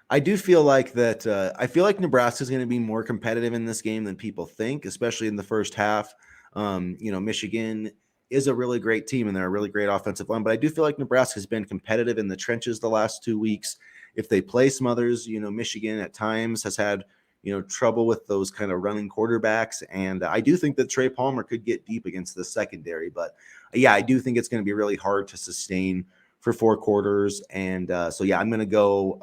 I do feel like that. I feel like Nebraska is going to be more competitive in this game than people think, especially in the first half. Michigan is a really great team and they're a really great offensive line, but I do feel like Nebraska has been competitive in the trenches the last 2 weeks. If they play Smothers, Michigan at times has had, trouble with those kind of running quarterbacks. And I do think that Trey Palmer could get deep against the secondary, but yeah, I do think it's going to be really hard to sustain for 4 quarters. And I'm going to go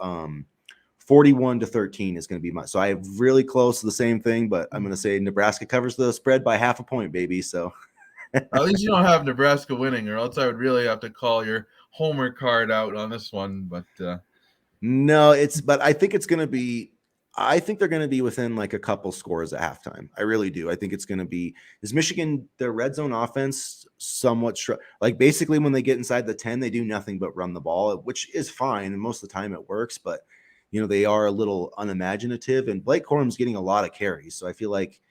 41-13 is going to be so I have really close to the same thing, but I'm going to say Nebraska covers the spread by 0.5 point, baby. So at least you don't have Nebraska winning, or else I would really have to call your homer card out on this one. But no, but I think it's going to be. I think they're going to be within like a couple scores at halftime. I really do. I think it's going to be Michigan, their red zone offense somewhat like basically when they get inside the 10, they do nothing but run the ball, which is fine. And most of the time it works, but they are a little unimaginative, and Blake Corum's getting a lot of carries. So I feel like,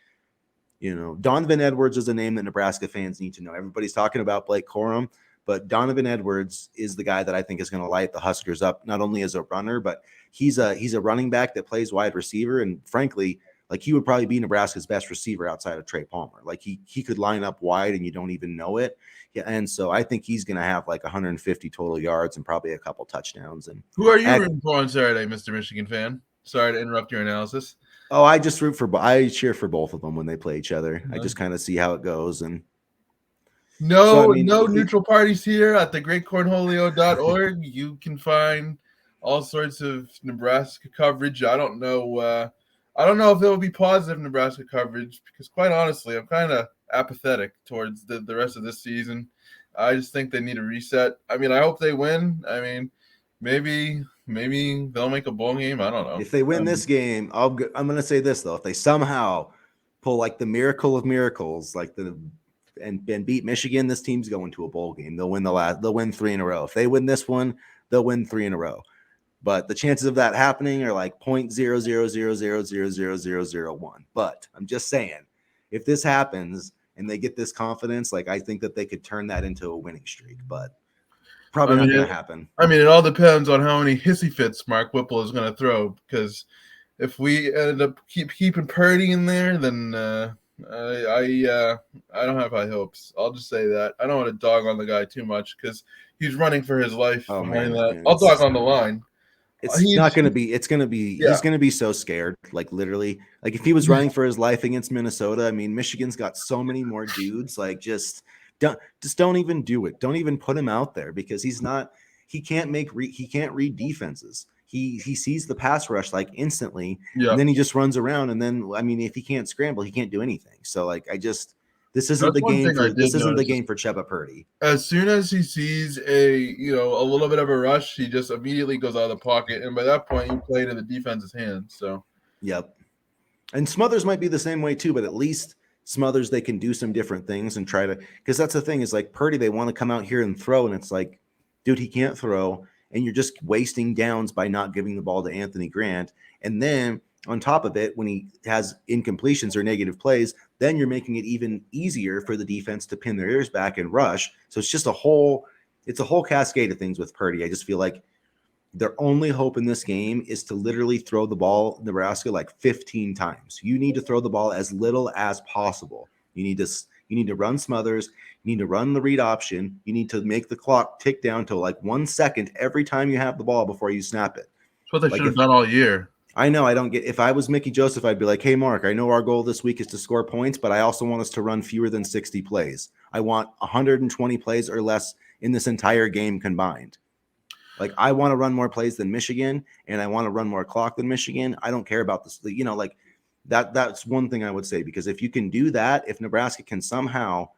Donovan Edwards is a name that Nebraska fans need to know. Everybody's talking about Blake Corum, but Donovan Edwards is the guy that I think is going to light the Huskers up, not only as a runner, but he's a running back that plays wide receiver. And frankly, like he would probably be Nebraska's best receiver outside of Trey Palmer. Like he could line up wide and you don't even know it. Yeah, and so I think he's going to have like 150 total yards and probably a couple touchdowns. And who are you rooting for on Saturday, Mr. Michigan fan? Sorry to interrupt your analysis. Oh, I cheer for both of them when they play each other. I just kind of see how it goes. And no neutral parties here at thegreatcornholio.org. You can find all sorts of Nebraska coverage. I don't know if it will be positive Nebraska coverage because, quite honestly, I'm kind of apathetic towards the rest of this season. I just think they need a reset. I mean, I hope they win. I mean, maybe they'll make a bowl game. I don't know. If they win this game, I'm going to say this, though. If they somehow pull like the miracle of miracles, like and beat Michigan, this team's going to a bowl game. They'll win 3 in a row. If they win this one, they'll win 3 in a row. But the chances of that happening are like 0.000000001. But I'm just saying, if this happens and they get this confidence, like I think that they could turn that into a winning streak. But probably not going to happen. I mean, it all depends on how many hissy fits Mark Whipple is going to throw. Because if we end up keeping Purdy in there, then I don't have high hopes. I'll just say that. I don't want to dog on the guy too much because he's running for his life behind that. I'll dog on the line. It's not going to be. It's going to be. Yeah. He's going to be so scared. Like literally. Like if he was running for his life against Minnesota, I mean, Michigan's got so many more dudes. Like just don't even do it. Don't even put him out there because he's not. He can't read defenses. He sees the pass rush like instantly, and then he just runs around. And then I mean, if he can't scramble, he can't do anything. So like this isn't the game for Chubba Purdy. As soon as he sees a little bit of a rush, he just immediately goes out of the pocket, and by that point, you play to the defense's hands. So, yep. And Smothers might be the same way too, but at least Smothers they can do some different things and try to because that's the thing is like Purdy they want to come out here and throw, and it's like, dude, he can't throw, and you're just wasting downs by not giving the ball to Anthony Grant, and then. On top of it, when he has incompletions or negative plays, then you're making it even easier for the defense to pin their ears back and rush. So it's just a whole cascade of things with Purdy. I just feel like their only hope in this game is to literally throw the ball Nebraska like 15 times. You need to throw the ball as little as possible. You need to run Smothers. You need to run the read option. You need to make the clock tick down to like 1 second every time you have the ball before you snap it. That's what they should have done all year. I know I don't get if I was Mickey Joseph, I'd be like, hey, Mark, I know our goal this week is to score points, but I also want us to run fewer than 60 plays. I want 120 plays or less in this entire game combined. Like I want to run more plays than Michigan and I want to run more clock than Michigan. I don't care about this, like that's one thing I would say, because if you can do that, if Nebraska can somehow,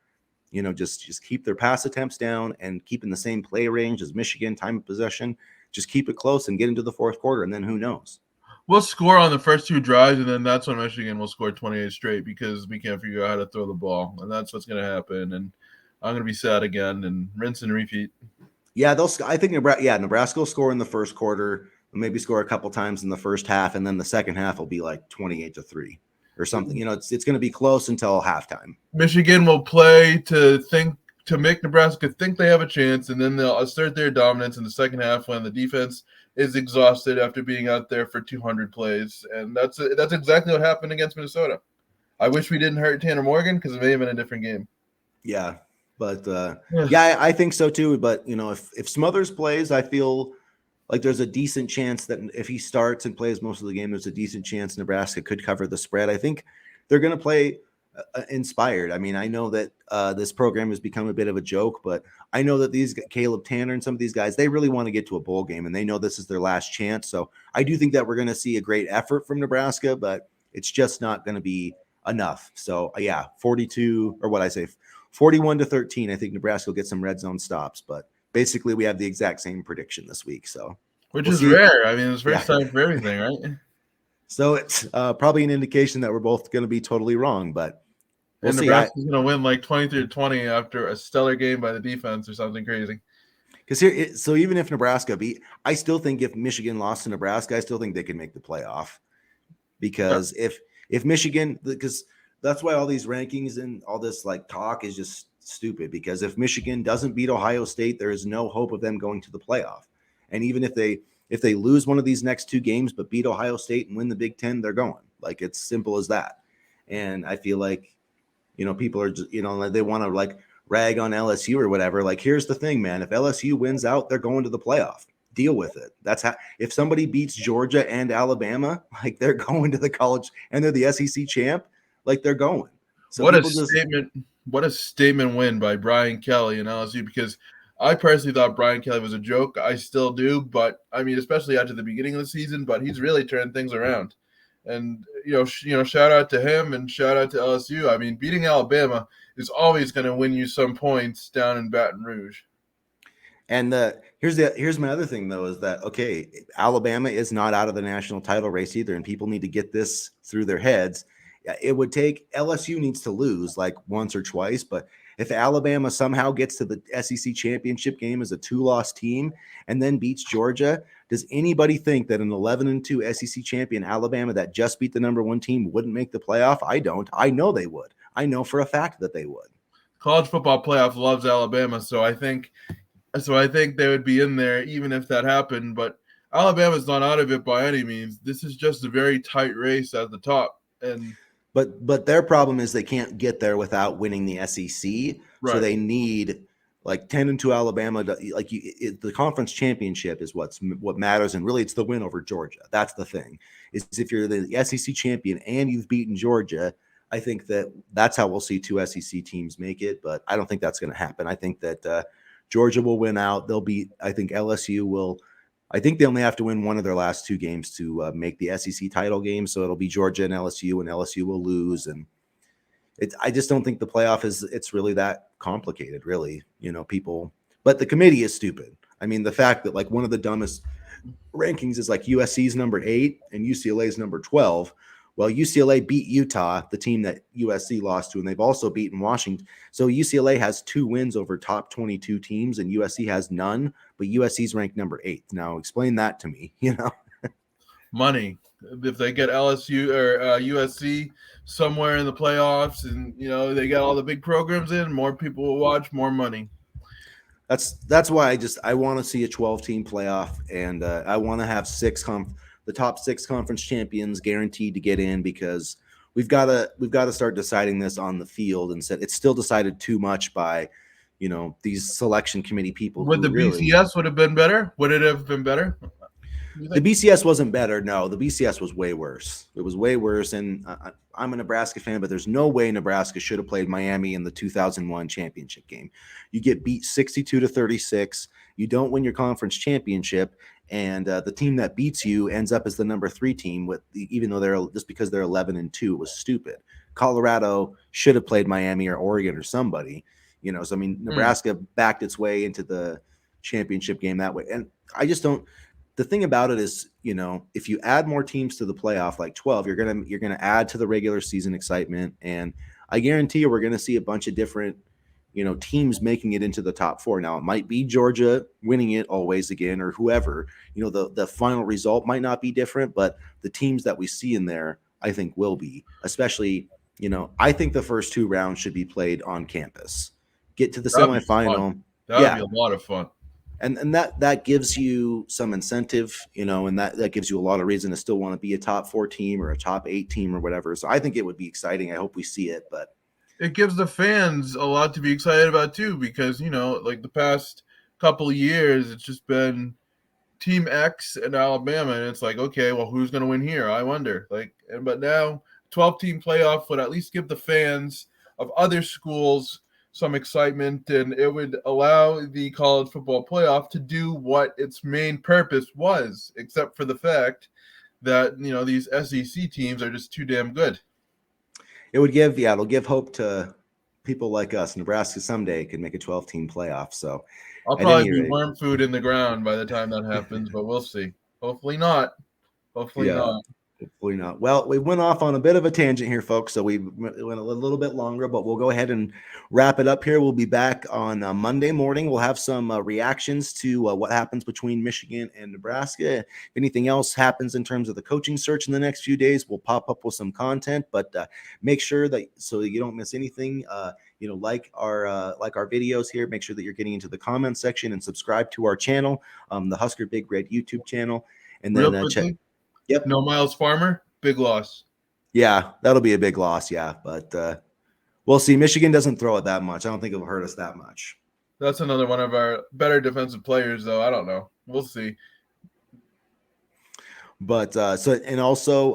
just keep their pass attempts down and keep in the same play range as Michigan, time of possession, just keep it close and get into the fourth quarter. And then who knows? We'll score on the first 2 drives, and then that's when Michigan will score 28 straight because we can't figure out how to throw the ball, and that's what's going to happen. And I'm going to be sad again and rinse and repeat. Yeah, I think Nebraska will score in the first quarter, maybe score a couple times in the first half, and then the second half will be like 28-3 or something. It's going to be close until halftime. Michigan will play to make Nebraska think they have a chance, and then they'll assert their dominance in the second half when the defense is exhausted after being out there for 200 plays. And that's exactly what happened against Minnesota. I wish we didn't hurt Tanner Morgan because it may have been a different game. Yeah, but I think so too. But, if Smothers plays, I feel like there's a decent chance that if he starts and plays most of the game, there's a decent chance Nebraska could cover the spread. I think they're going to play inspired. I mean, I know that this program has become a bit of a joke, but I know that these Caleb Tanner and some of these guys, they really want to get to a bowl game and they know this is their last chance. So I do think that we're going to see a great effort from Nebraska, but it's just not going to be enough. So 41-13. I think Nebraska will get some red zone stops, but basically we have the exact same prediction this week. So which is rare. I mean, it's first time for everything, right? So it's probably an indication that we're both going to be totally wrong, but we'll see. Nebraska's going to win like 23-20 after a stellar game by the defense or something crazy. Because so even if Nebraska beat, I still think if Michigan lost to Nebraska, I still think they can make the playoff. Because if Michigan, because that's why all these rankings and all this like talk is just stupid. Because if Michigan doesn't beat Ohio State, there is no hope of them going to the playoff. And even if they lose one of these next 2 games but beat Ohio State and win the Big Ten, they're going. Like it's simple as that. And I feel like, people are just, they want to like rag on LSU or whatever. Like, here's the thing, man. If LSU wins out, they're going to the playoff. Deal with it. That's how. If somebody beats Georgia and Alabama, like they're going to the college and they're the SEC champ, like they're going. So what a statement! What a statement win by Brian Kelly and LSU, because I personally thought Brian Kelly was a joke. I still do, but I mean, especially after the beginning of the season. But he's really turned things around, and shout out to him and shout out to LSU. I mean, beating Alabama is always going to win you some points down in Baton Rouge. And here's my other thing though, is that Alabama is not out of the national title race either, and people need to get this through their heads. It would take LSU needs to lose like once or twice, but If Alabama somehow gets to the SEC championship game as a 2-loss team and then beats Georgia, does anybody think that an 11-2 SEC champion Alabama that just beat the number 1 team wouldn't make the playoff? I don't. I know they would. I know for a fact that they would. College football playoff loves Alabama, so I think they would be in there even if that happened. But Alabama's not out of it by any means. This is just a very tight race at the top, and but their problem is they can't get there without winning the SEC. right. So they need like 10-2 Alabama. The conference championship is what matters, and really it's the win over Georgia. That's the thing. Is if you're the SEC champion and you've beaten Georgia, I think that's how we'll see 2 SEC teams make it. But I don't think that's going to happen. I think that Georgia will win out. They'll beat. I think LSU will. I think they only have to win one of their last 2 games to make the SEC title game. So it'll be Georgia and LSU will lose. And I just don't think the playoff it's really that complicated, really. People, but the committee is stupid. I mean, the fact that like one of the dumbest rankings is like USC's number 8 and UCLA's number 12. Well, UCLA beat Utah, the team that USC lost to, and they've also beaten Washington. So UCLA has 2 wins over top 22 teams, and USC has none, but USC's ranked number 8. Now, explain that to me, Money. If they get LSU or USC somewhere in the playoffs and, they get all the big programs in, more people will watch, more money. That's why I want to see a 12-team playoff, and I want to have the top 6 conference champions guaranteed to get in, because we've got to start deciding this on the field. And it's still decided too much by these selection committee people. Would the BCS would have been better? Would it have been better? The BCS wasn't better. No, the BCS was way worse. It was way worse. And I'm a Nebraska fan, but there's no way Nebraska should have played Miami in the 2001 championship game. You get beat 62-36. You don't win your conference championship. And the team that beats you ends up as the number 3 team, even though just because they're 11-2 was stupid. Colorado should have played Miami or Oregon or somebody, So I mean, Nebraska backed its way into the championship game that way, and I just don't. The thing about it is, if you add more teams to the playoff, like 12, you're gonna add to the regular season excitement, and I guarantee you we're gonna see a bunch of different teams making it into the top 4. Now, it might be Georgia winning it always again, or whoever. The final result might not be different, but the teams that we see in there, I think, will be. Especially, I think the first 2 rounds should be played on campus. Get to the semifinal. That'd be a lot of fun. And that gives you some incentive, and that gives you a lot of reason to still want to be a top 4 team or a top 8 team or whatever. So I think it would be exciting. I hope we see it, but it gives the fans a lot to be excited about too, because like the past couple of years, it's just been Team X and Alabama, and it's like, okay, well, who's going to win here? I wonder. But now 12-team playoff would at least give the fans of other schools some excitement, and it would allow the college football playoff to do what its main purpose was, except for the fact that these SEC teams are just too damn good. It'll give hope to people like us. Nebraska someday could make a 12-team playoff. So I'll probably be worm food in the ground by the time that happens, but we'll see. Hopefully not. Hopefully not. Hopefully not. Well, we went off on a bit of a tangent here, folks. So we went a little bit longer, but we'll go ahead and wrap it up here. We'll be back on Monday morning. We'll have some reactions to what happens between Michigan and Nebraska. If anything else happens in terms of the coaching search in the next few days, we'll pop up with some content. But make sure that so you don't miss anything. Like our videos here. Make sure that you're getting into the comment section and subscribe to our channel, the Husker Big Red YouTube channel, and then check. Yep. No Miles Farmer, big loss. Yeah, that'll be a big loss. Yeah, but we'll see. Michigan doesn't throw it that much. I don't think it'll hurt us that much. That's another one of our better defensive players, though. I don't know. We'll see. But also,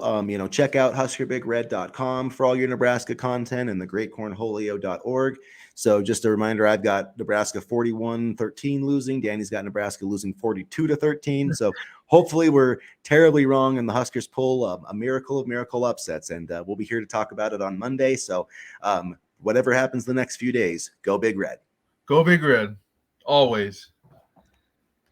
check out HuskerBigRed.com for all your Nebraska content and the GreatCornholio.org. So just a reminder, I've got Nebraska 41-13 losing. Danny's got Nebraska losing 42-13. So hopefully we're terribly wrong and the Huskers pull a miracle of miracle upsets. And we'll be here to talk about it on Monday. So whatever happens the next few days, go Big Red. Go Big Red. Always.